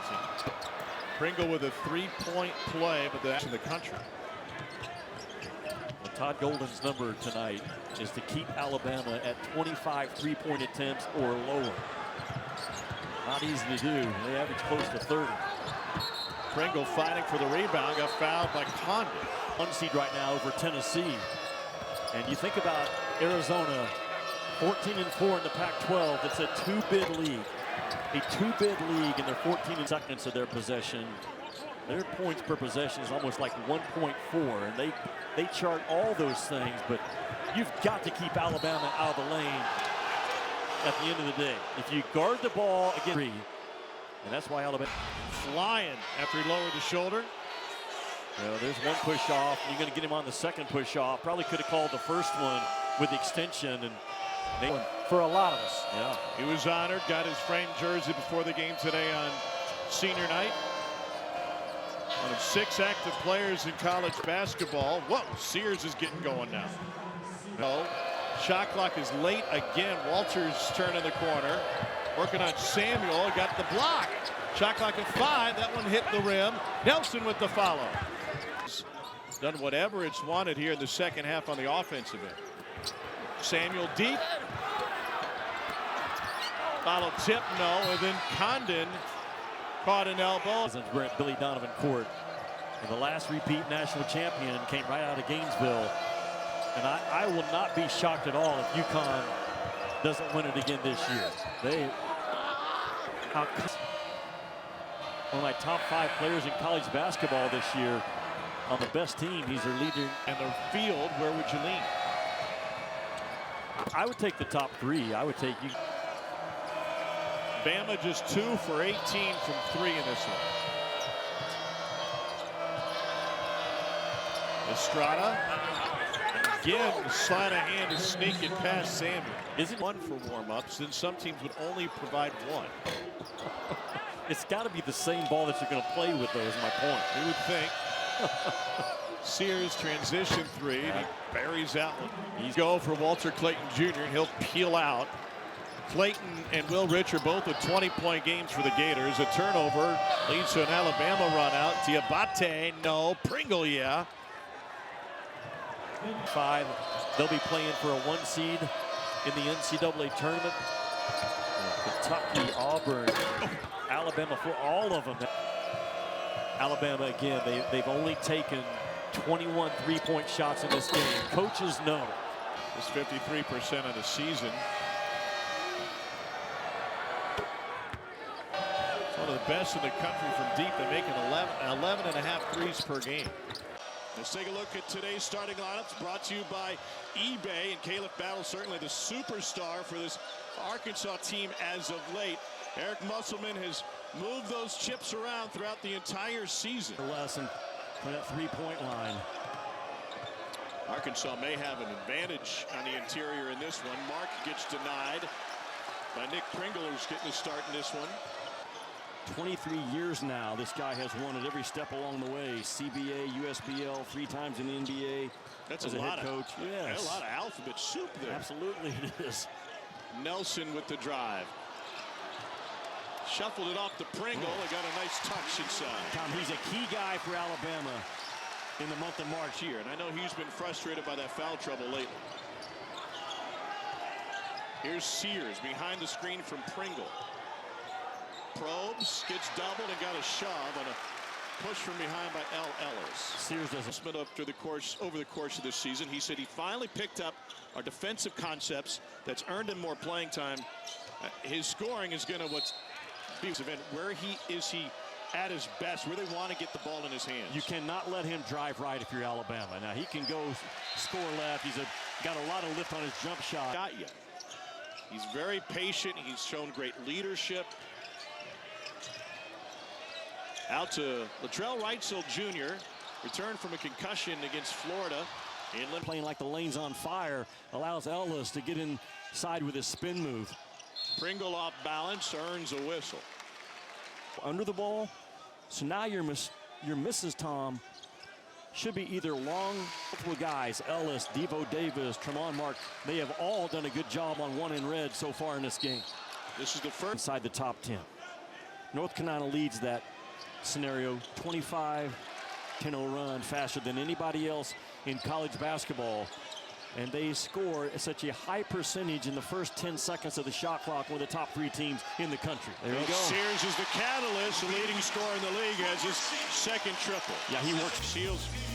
Pringle with a 3-point play, but that's in the country. Well, Todd Golden's number tonight is to keep Alabama at 25 3-point attempts or lower. Not easy to do. They average close to 30. Pringle fighting for the rebound, got fouled by Condon. 1 seed right now over Tennessee. And you think about Arizona, 14-4 in the Pac-12. It's a 2-bid league. A 2-bid league, and they're 14 seconds of their possession. Their points per possession is almost like 1.4, and they chart all those things, but you've got to keep Alabama out of the lane at the end of the day. If you guard the ball against three, and that's why Alabama flying after he lowered the shoulder. Well, there's one push off. You're going to get him on the second push off. Probably could have called the first one with extension, and for a lot of us. Yeah, he was honored. Got his framed jersey before the game today on senior night. One of 6 active players in college basketball. Whoa, Sears is getting going now. No, shot clock is late again. Walters turning the corner, working on Samuel. Got the block. Shot clock at 5. That one hit the rim. Nelson with the follow. Done whatever it's wanted here in the second half on the offensive end. Samuel deep. Follow tip, no, and then Condon caught an elbow. Billy Donovan court. And the last repeat national champion came right out of Gainesville. And I will not be shocked at all if UConn doesn't win it again this year. One of my top 5 players in college basketball this year. On the best team, he's their leader. And the field, where would you lean? I would take the top 3. I would take you. Bama just 2 for 18 from 3 in this one. Estrada. Again, the sleight of hand is sneaking past Samuel. Isn't 1 for warm-ups, then some teams would only provide 1. It's got to be the same ball that you're going to play with, though, is my point. You would think. Sears transition 3. And he buries that one. He's go for Walter Clayton Jr. and he'll peel out. Clayton and Will Rich are both with 20-point games for the Gators. A turnover leads to an Alabama run out. Diabate, no. Pringle, yeah. 5. They'll be playing for a 1 seed in the NCAA tournament. Kentucky, Auburn, Alabama, for all of them. Alabama, again, they've only taken 21 3-point shots in this game. Coaches know. It's 53% of the season. It's one of the best in the country from deep. They're making 11.5 threes per game. Let's take a look at today's starting lineups, brought to you by eBay. And Caleb Battle, certainly the superstar for this Arkansas team as of late. Eric Musselman has moved those chips around throughout the entire season. Lesson for that 3-point line. Arkansas may have an advantage on the interior in this one. Mark gets denied by Nick Pringle, who's getting the start in this one. 23 years now, this guy has won at every step along the way. CBA, USBL, 3 times in the NBA. That's as a head lot coach. Yes. A lot of alphabet soup there. Absolutely it is. Nelson with the drive. Shuffled it off to Pringle. They got a nice touch inside. Tom, he's a key guy for Alabama in the month of March here. And I know he's been frustrated by that foul trouble lately. Here's Sears behind the screen from Pringle. Probes, gets doubled and got a shove on a push from behind by L. Ellis. Sears does it over the course of this season. He said he finally picked up our defensive concepts that's earned him more playing time. His scoring is going to be event. Where is he at his best, where they want to get the ball in his hands. You cannot let him drive right if you're Alabama. Now, he can go score left. He's got a lot of lift on his jump shot. Not yet. He's very patient. He's shown great leadership. Out to Latrell Wrightsell Jr. Returned from a concussion against Florida. Playing like the lane's on fire allows Ellis to get inside with his spin move. Pringle off balance, earns a whistle. Under the ball, so now your misses, Tom, should be either long multiple guys, Ellis, Devo Davis, Tremont Mark. They have all done a good job on one in red so far in this game. This is the first. Inside the top 10. North Carolina leads that scenario, 25-10 run, faster than anybody else in college basketball. And they score such a high percentage in the first 10 seconds of the shot clock, one of the top 3 teams in the country. There you go. Sears is the catalyst. The leading scorer in the league has his second triple. Yeah, he works.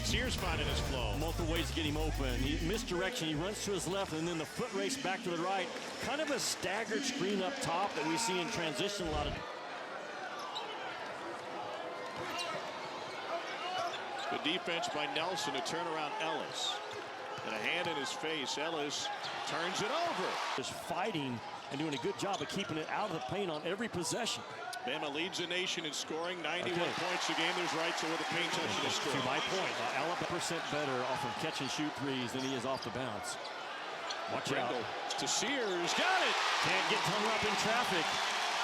Sears finding his flow. Multiple ways to get him open. He misdirection. He runs to his left, and then the foot race back to the right. Kind of a staggered screen up top that we see in transition a lot of. Good defense by Nelson to turn around Ellis. And a hand in his face. Ellis turns it over. Just fighting and doing a good job of keeping it out of the paint on every possession. Bama leads the nation in scoring. 91 points a game. There's Wrightsell with a paint touch to score. To my point, Alabama percent better off of catch and shoot threes than he is off the bounce. Watch Pringle out. To Sears. Got it. Can't get hung up in traffic.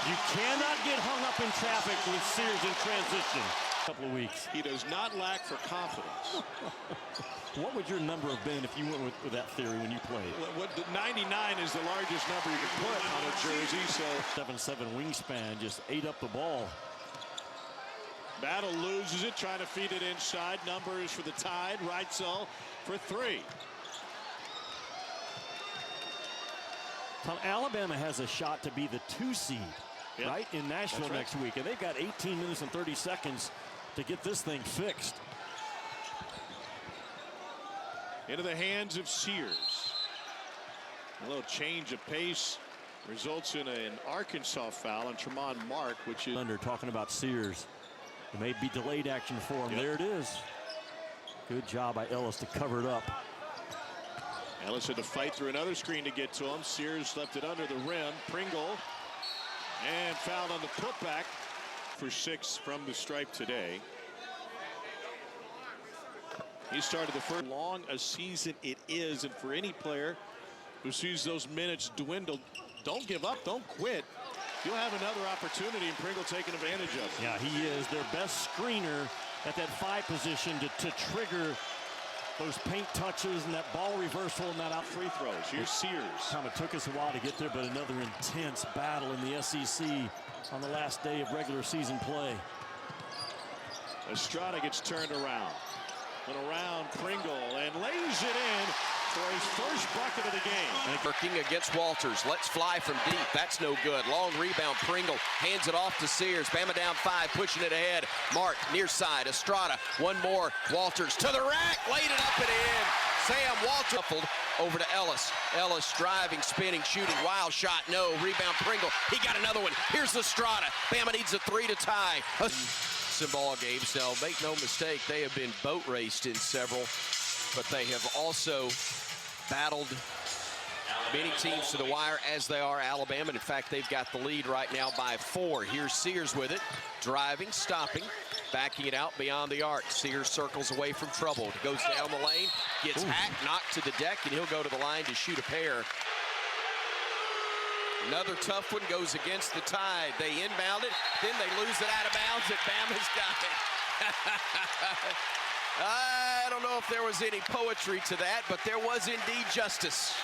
You cannot get hung up in traffic with Sears in transition. Couple of weeks. He does not lack for confidence. What would your number have been if you went with that theory when you played? The 99 is the largest number you can put on a jersey. So 7'7" wingspan just ate up the ball. Battle loses it, trying to feed it inside. Numbers for the Tide. Wrightsell for 3. Tom, Alabama has a shot to be the 2 seed, right, in Nashville next week. And they've got 18 minutes and 30 seconds to get this thing fixed. Into the hands of Sears. A little change of pace results in an Arkansas foul on Tremont Mark, which is under talking about Sears. It may be delayed action for him. There it is. Good job by Ellis to cover it up. Ellis had to fight through another screen to get to him. Sears left it under the rim. Pringle and fouled on the putback for 6 from the stripe today. He started the first. Long a season it is, and for any player who sees those minutes dwindle, don't give up, don't quit. You'll have another opportunity, and Pringle taking advantage of it. Yeah, he is their best screener at that 5 position to trigger those paint touches and that ball reversal and that out free throws. Here's Sears. Tom, it took us a while to get there, but another intense battle in the SEC on the last day of regular season play. Estrada gets turned around. And around Pringle and lays it in for his first bucket of the game. Working against Walters. Let's fly from deep. That's no good. Long rebound. Pringle hands it off to Sears. Bama down 5, pushing it ahead. Mark near side. Estrada. One more. Walters to the rack. Laid it up and in. Sam Walters over to Ellis. Ellis driving, spinning, shooting. Wild shot. No. Rebound Pringle. He got another one. Here's Estrada. Bama needs a 3 to tie. Ball games. Now, make no mistake, they have been boat raced in several, but they have also battled many teams to the wire, as they are Alabama. And in fact, they've got the lead right now by 4. Here's Sears with it, driving, stopping, backing it out beyond the arc. Sears circles away from trouble, goes down the lane, gets hacked, knocked to the deck, and he'll go to the line to shoot a pair. Another tough one goes against the Tide. They inbound it, then they lose it out of bounds, and Bama's got it. I don't know if there was any poetry to that, but there was indeed justice.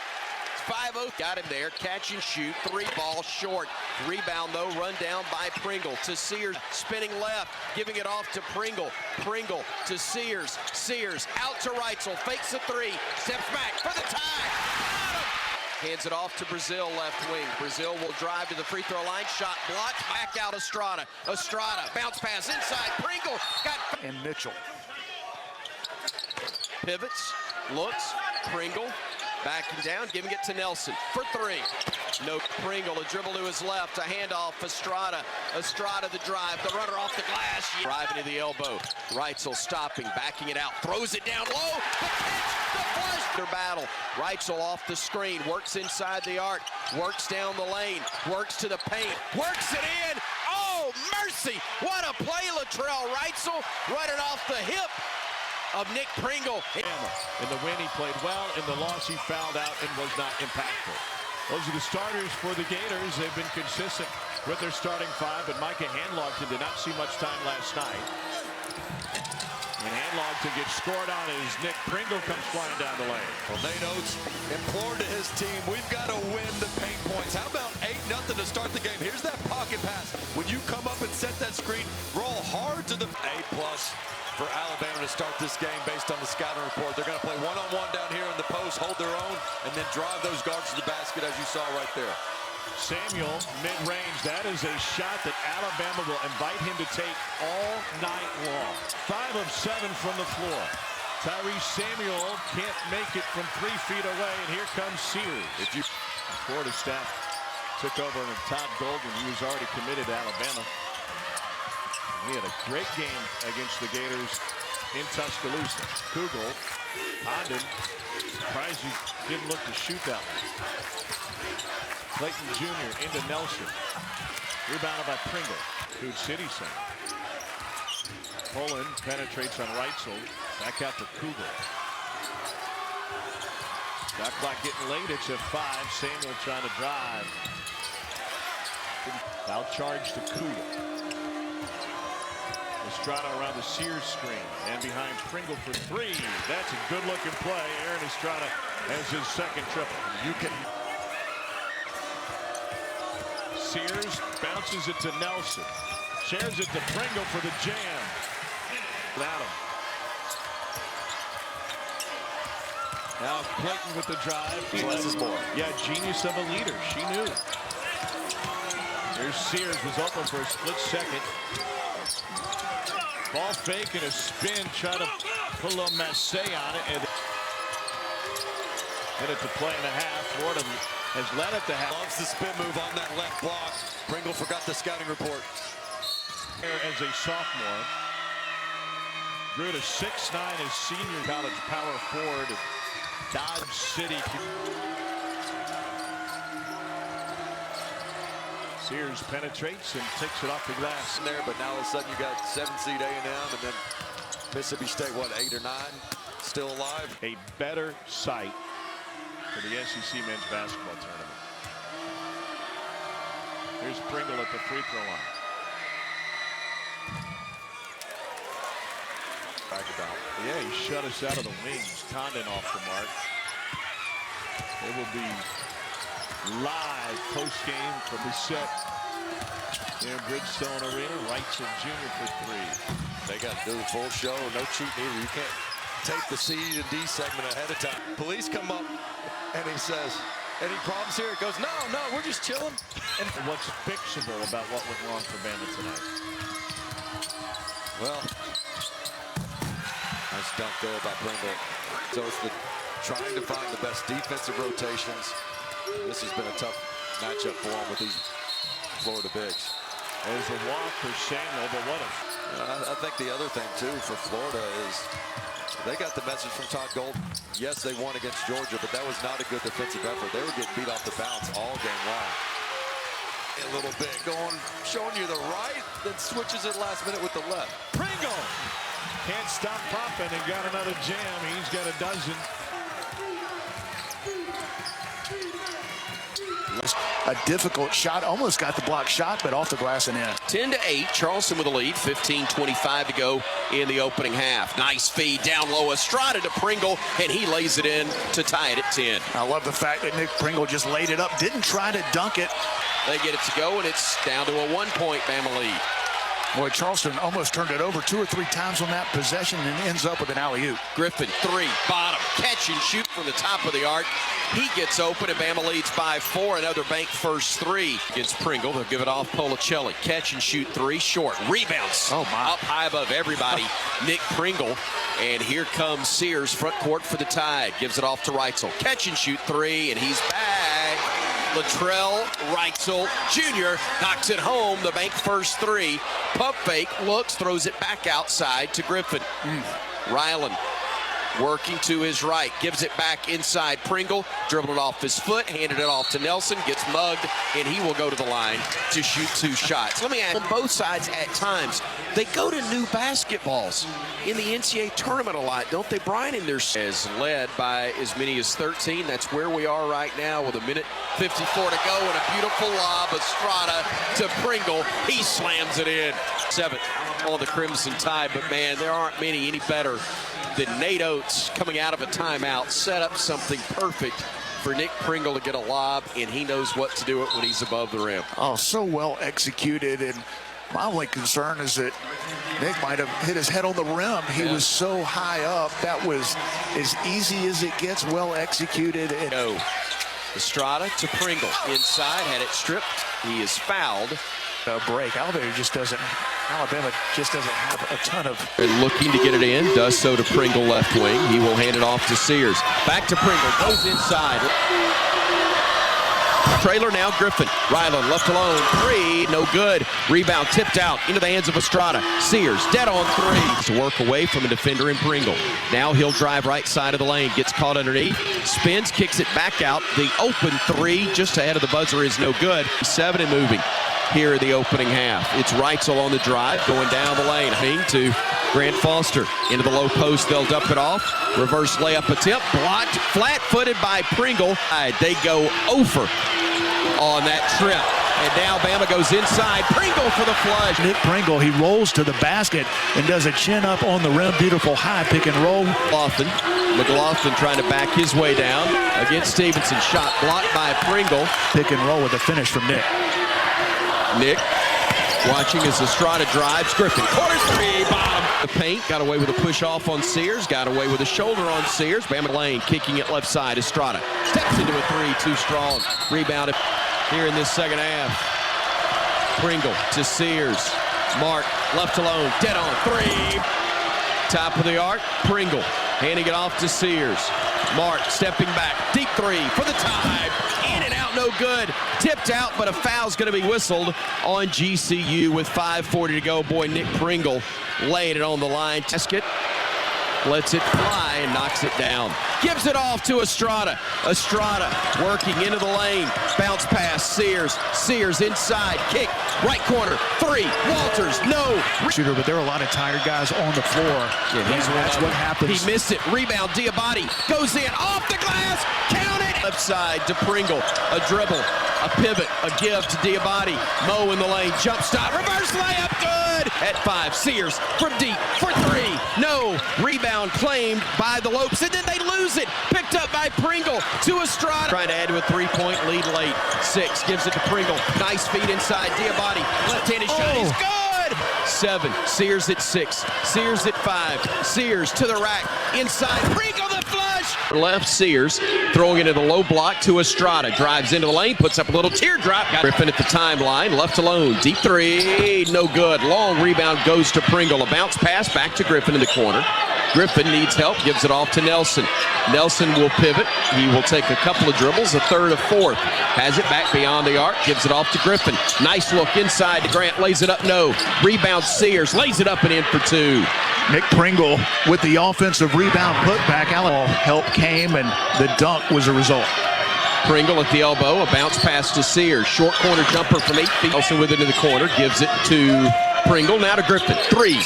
5-0, got him there, catch and shoot, 3 ball short. Rebound though, run down by Pringle to Sears, spinning left, giving it off to Pringle. Pringle to Sears, Sears out to Wrightsell, fakes a 3, steps back for the tie. Hands it off to Brazil, left wing. Brazil will drive to the free throw line. Shot blocked. Back out Estrada. Estrada, bounce pass inside. Pringle got... And Mitchell. Pivots, looks, Pringle, backing down, giving it to Nelson for 3. No Pringle, a dribble to his left, a handoff, Estrada. Estrada the drive, the runner off the glass. Driving to the elbow. Reitzel stopping, backing it out, throws it down low. The catch, the flush. Their battle. Reitzel off the screen, works inside the arc, works down the lane, works to the paint, works it in. Oh, mercy. What a play, Latrell Reitzel running off the hip of Nick Pringle. In the win, he played well. In the loss, he fouled out and was not impactful. Those are the starters for the Gators. They've been consistent with their starting five, but Micah Handlogton did not see much time last night. And Handlogton gets scored on as Nick Pringle comes flying down the lane. Well, Nate Oates implored to his team, we've got to win the paint points. How about 8-0 to start the game? Here's that pocket pass. When you come up and set that screen, roll hard to the A+ for Alabama to start this game based on the scouting report. They're going to play one-on-one down here in the post, hold their own, and then drive those guards to the basket as you saw right there. Samuel, mid-range. That is a shot that Alabama will invite him to take all night long. 5 of 7 from the floor. Tyrese Samuel can't make it from 3 feet away, and here comes Sears. Florida staff took over on Todd Golden. He was already committed to Alabama. He had a great game against the Gators in Tuscaloosa. Kugel, Condon, surprised he didn't look to shoot that one. Clayton Jr. into Nelson. Rebounded by Pringle. Food City Center. Poland penetrates on Reitzel. Back out to Kugel. Shot clock getting late. It's at 5. Samuel trying to drive. Foul charge to Kugel. Estrada around the Sears screen and behind Pringle for 3. That's a good looking play. Aaron Estrada has his second triple. You can. Sears bounces it to Nelson. Shares it to Pringle for the jam. Adam. Now Clayton with the drive. Less is more. Yeah, genius of a leader. She knew. There's Sears, was open for a split second. Ball fake and a spin, try to put a little masse on it. And minute to play and a half. Florida has led it to half. Loves the spin move on that left block. Pringle forgot the scouting report. As a sophomore, grew to 6'9" as senior college power forward at Dodge City. Sears penetrates and takes it off the glass. There, but now all of a sudden you got 7-seed A&M and then Mississippi State, what, 8 or 9? Still alive. A better sight for the SEC men's basketball tournament. Here's Pringle at the free throw line. Back it down. Yeah, he shut us out of the wings. Condon off the mark. It will be live post-game from the set in Bridgestone Arena. Reitzel Jr. for 3. They got to do the full show. No cheating either. You can't tape the C and D segment ahead of time. Police come up and he says, any problems here? It goes, no, we're just chilling. And what's fixable about what went wrong for Bama tonight? Well, nice dunk there by Pringle. So it's the trying to find the best defensive rotations. This has been a tough matchup for him with these Florida bigs. There's a walk for Samuel, but what if? I think the other thing, too, for Florida is they got the message from Todd Golden. Yes, they won against Georgia, but that was not a good defensive effort. They were getting beat off the bounce all game long. A little bit showing you the right, then switches it last minute with the left. Pringle can't stop popping and got another jam. He's got a dozen. A difficult shot, almost got the block shot, but off the glass and in. 10-8, Charleston with a lead, 15:25 to go in the opening half. Nice feed down low, Estrada to Pringle, and he lays it in to tie it at 10. I love the fact that Nick Pringle just laid it up, didn't try to dunk it. They get it to go, and it's down to a 1-point Bama lead. Boy, Charleston almost turned it over 2 or 3 times on that possession and ends up with an alley-oop. Griffin, 3, bottom, catch and shoot from the top of the arc. He gets open, and Bama leads by 4. Another bank first 3 against Pringle. They'll give it off Policelli. Catch and shoot 3, short. Rebounds up high above everybody. Nick Pringle. And here comes Sears, front court for the Tide. Gives it off to Reitzel. Catch and shoot 3, and he's back. Latrell Reitzel Jr. knocks it home. The bank first three. Pump fake, looks, throws it back outside to Griffin. Ryland working to his right, gives it back inside Pringle, dribbled it off his foot, handed it off to Nelson, gets mugged, and he will go to the line to shoot 2 shots. Let me ask, on both sides at times, they go to new basketballs in the NCAA tournament a lot, don't they, Brian? And they're led by as many as 13. That's where we are right now with 1:54 to go and a beautiful lob. Estrada to Pringle. He slams it in. 7th on the Crimson Tide, but man, there aren't many any better than Nate Oates coming out of a timeout, set up something perfect for Nick Pringle to get a lob, and he knows what to do it when he's above the rim. Oh, so well executed, and my only concern is that Nick might have hit his head on the rim. He was so high up. That was as easy as it gets, well executed. And Estrada to Pringle. Inside, had it stripped. He is fouled. A break. Alabama just doesn't have a ton of. And looking to get it in, does so to Pringle left wing. He will hand it off to Sears. Back to Pringle, goes inside. Trailer now Griffin. Ryland left alone, 3, no good. Rebound tipped out into the hands of Estrada. Sears dead on 3. To work away from a defender in Pringle. Now he'll drive right side of the lane, gets caught underneath, spins, kicks it back out. The open 3 just ahead of the buzzer is no good. 7 and moving here in the opening half. It's Reitzel on the drive, going down the lane. To Grant Foster into the low post. They'll dump it off. Reverse layup attempt. Blocked. Flat-footed by Pringle. They go over on that trip. And now Bama goes inside. Pringle for the flush. Nick Pringle, he rolls to the basket and does a chin up on the rim. Beautiful high pick and roll. McLaughlin trying to back his way down against Stevenson. Shot blocked by Pringle. Pick and roll with the finish from Nick. Nick watching as Estrada drives. Griffin, corner 3, bottom. The paint, got away with a push off on Sears, got away with a shoulder on Sears. Bama Lane kicking it left side. Estrada steps into a 3, too strong. Rebounded here in this second half. Pringle to Sears. Mark left alone, dead on 3. Top of the arc, Pringle handing it off to Sears. Mark stepping back, deep 3 for the tie. In and out, no good. Tipped out, but a foul's going to be whistled on GCU with 5:40 to go. Boy, Nick Pringle laying it on the line. Tesket lets it fly and knocks it down. Gives it off to Estrada. Estrada working into the lane. Bounce pass, Sears. Sears inside, kick, right corner, 3. Walters, no. Shooter, but there are a lot of tired guys on the floor. Yeah, that's what happens. He missed it. Rebound, Diabate goes in, off the glass, count it. Left side to Pringle. A dribble, a pivot, a give to Diabate. Mo in the lane, jump stop, reverse layup, good. At 5, Sears from deep for 3. No. Rebound claimed by the Lopes, and then they lose it. Picked up by Pringle to Estrada. Trying to add to a 3-point lead late. 6 gives it to Pringle. Nice feed inside. Diabate, left-handed shot. He's good. 7. Sears at 6. Sears at 5. Sears to the rack. Inside. Pringle the flush. Left Sears throwing it in the low block to Estrada. Drives into the lane. Puts up a little teardrop. Got Griffin at the timeline. Left alone. Deep 3. No good. Long rebound goes to Pringle. A bounce pass back to Griffin in the corner. Griffin needs help, gives it off to Nelson. Nelson will pivot. He will take a couple of dribbles, a third, a fourth. Has it back beyond the arc, gives it off to Griffin. Nice look inside to Grant, lays it up, no. Rebound Sears, lays it up and in for 2. Nick Pringle with the offensive rebound putback. Help came, and the dunk was a result. Pringle at the elbow, a bounce pass to Sears. Short corner jumper from 8 feet. Nelson with it in the corner, gives it to Pringle. Now to Griffin, 3.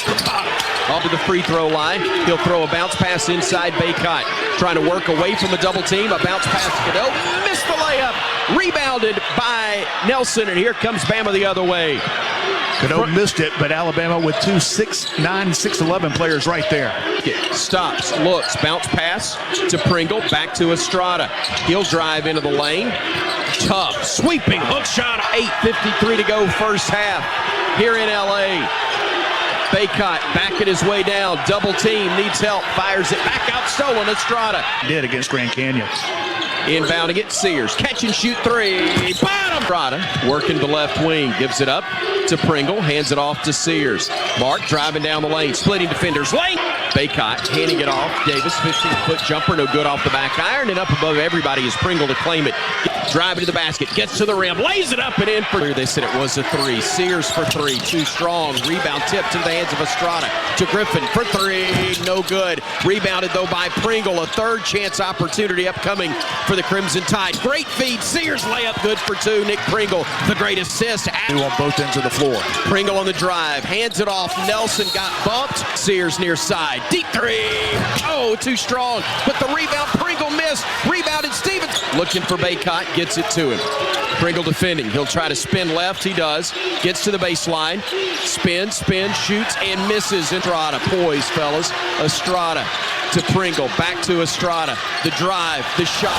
Off to the free throw line. He'll throw a bounce pass inside Baycott. Trying to work away from a double team. A bounce pass to Cadeau. Missed the layup. Rebounded by Nelson, and here comes Bama the other way. Cadeau missed it, but Alabama with 2 6'9", 6'11" players right there. Stops, looks, bounce pass to Pringle, back to Estrada. He'll drive into the lane. Tough, sweeping hook shot. 8:53 to go first half here in LA. Baycott backing his way down. Double team, needs help. Fires it back out, stolen. Estrada. Did against Grand Canyon. Inbounding it, Sears. Catch and shoot 3. Bottom. Estrada working the left wing. Gives it up to Pringle, hands it off to Sears. Mark driving down the lane, splitting defenders. Lane! Baycott handing it off. Davis, 15-foot jumper, no good off the back iron, and up above everybody is Pringle to claim it. Driving to the basket, gets to the rim, lays it up and in for. They said it was a three. Sears for three, too strong. Rebound tip to the hands of Estrada. To Griffin for three, no good. Rebounded though by Pringle. A third chance opportunity upcoming for the Crimson Tide. Great feed. Sears layup good for two. Nick Pringle, the great assist. On both ends of the floor. Pringle on the drive, hands it off. Nelson got bumped. Sears near side. Deep three. Oh, too strong. But the rebound, Pringle missed. Rebounded Stevens. Looking for Baycott, gets it to him. Pringle defending. He'll try to spin left. He does. Gets to the baseline. Spins, shoots, and misses. Estrada, poise, fellas. Estrada to Pringle. Back to Estrada. The drive, the shot,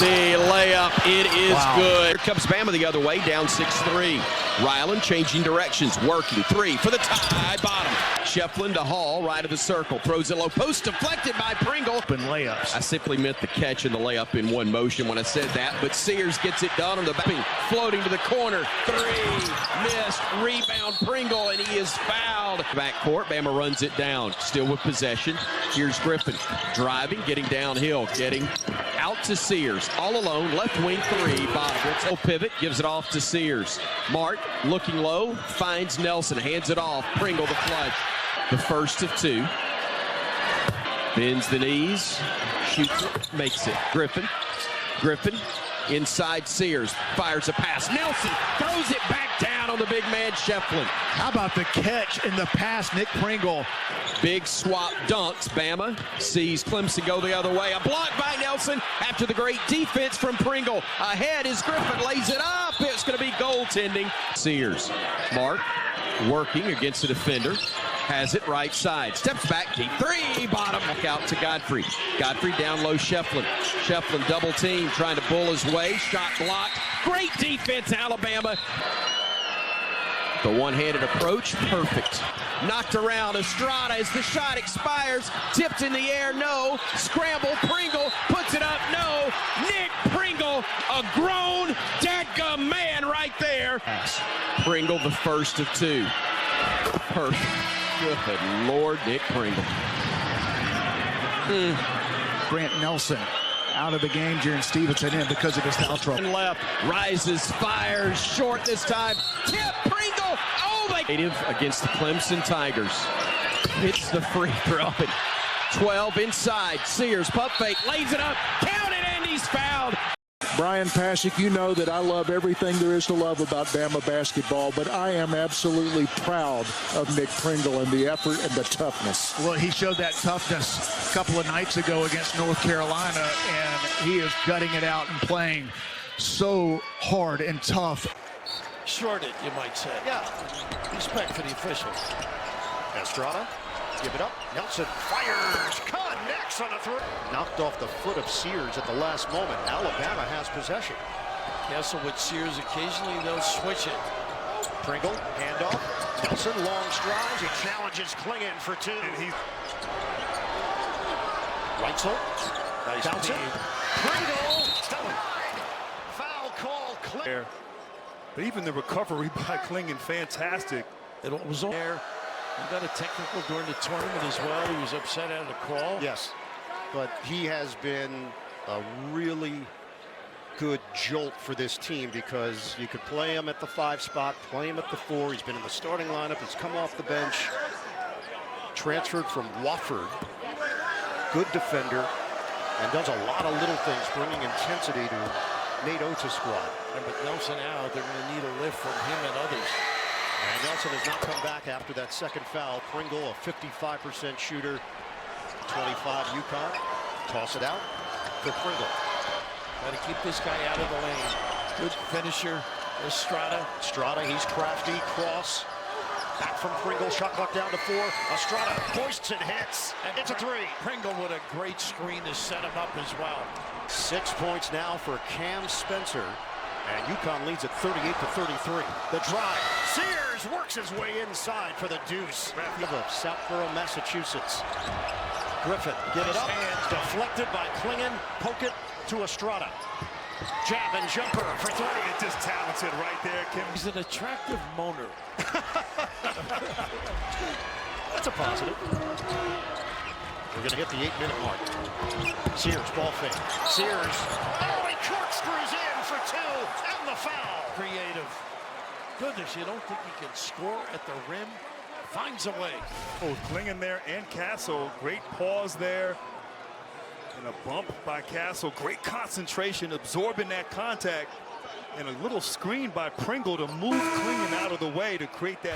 the layup. It is good. Here comes Bama the other way, down 6-3. Ryland changing directions, working three for the Tide, bottom. Shefflin to Hall, right of the circle. Throws it low post, deflected by Pringle. Open layups. I simply meant the catch and the layup in one motion when I said that, but Sears gets it done on the back. Floating to the corner, three, missed, rebound Pringle, and he is fouled. Backcourt, Bama runs it down, still with possession. Here's Griffin, driving, getting downhill, getting out to Sears, all alone, left wing three, bottom. Full pivot, gives it off to Sears. Mark, looking low, finds Nelson, hands it off, Pringle the flush. The first of two. Bends the knees, shoots it, makes it. Griffin inside Sears, fires a pass. Nelson throws it back down on the big man Shefflin. How about the catch and the pass, Nick Pringle? Big swap dunks. Bama sees Clemson go the other way. A block by Nelson after the great defense from Pringle. Ahead is Griffin, lays it up. It's going to be goaltending. Sears, Mark working against the defender. Has it right side. Steps back, deep three, bottom. Back out to Godfrey. Godfrey down low, Shefflin. Shefflin double team, trying to bull his way. Shot blocked. Great defense, Alabama. The one-handed approach, perfect. Knocked around, Estrada as the shot expires. Tipped in the air, no. Scramble, Pringle puts it up, no. Nick Pringle, a grown dadgum man right there. Pringle, the first of two. Perfect. Good Lord, Nick Pringle. Grant Nelson out of the game. Jaron Stevenson in because of his foul trouble. Left, rises, fires, short this time. Tip, Pringle, oh my. Against the Clemson Tigers. Hits the free throw. 12 inside, Sears, pump fake, lays it up, count it, and he's fouled. Brian Pasek, you know that I love everything there is to love about Bama basketball, but I am absolutely proud of Nick Pringle and the effort and the toughness. Well, he showed that toughness a couple of nights ago against North Carolina, and he is gutting it out and playing so hard and tough. Shorted, you might say. Yeah, respect for the officials. Estrada, give it up. Nelson fires, connects on a throw. Knocked off the foot of Sears at the last moment. Alabama has possession. Yeah, so with Sears, occasionally they'll switch it. Pringle, handoff. Nelson, long strides. He challenges Klingon for two. Reitzel, nice bounce it. Pringle, foul call, Klingon. But even the recovery by Klingon, fantastic. It was on there. He got a technical during the tournament as well. He was upset at the call. Yes, but he has been a really good jolt for this team because you could play him at the 5 spot, play him at the 4. He's been in the starting lineup. He's come off the bench. Transferred from Wofford. Good defender and does a lot of little things, bringing intensity to Nate Oates' squad. And with Nelson out, they're going to need a lift from him and others. And Nelson has not come back after that second foul. Pringle, a 55% shooter. 25 UConn. Toss it out for Pringle. Got to keep this guy out of the lane. Good finisher, Estrada. Estrada, he's crafty. Cross. Back from Pringle. Shot clock down to 4. Estrada hoists and hits. And it's a 3. Pringle with a great screen to set him up as well. 6 points now for Cam Spencer. And UConn leads at 38-33. The drive. Sears works his way inside for the deuce. Of Southborough, Massachusetts. Griffin, give it up. Deflected by Klingon. Poke it to Estrada. Jab and jumper for three. Just talented right there, Kim. He's an attractive moaner. That's a positive. We're going to hit the 8-minute mark. Sears, ball fake. Sears. Oh, he corkscrews in for two, and the foul. Creative. Goodness, you don't think he can score at the rim? Finds a way. Oh, Klingon there and Castle. Great pause there. And a bump by Castle. Great concentration, absorbing that contact. And a little screen by Pringle to move Klingon out of the way to create that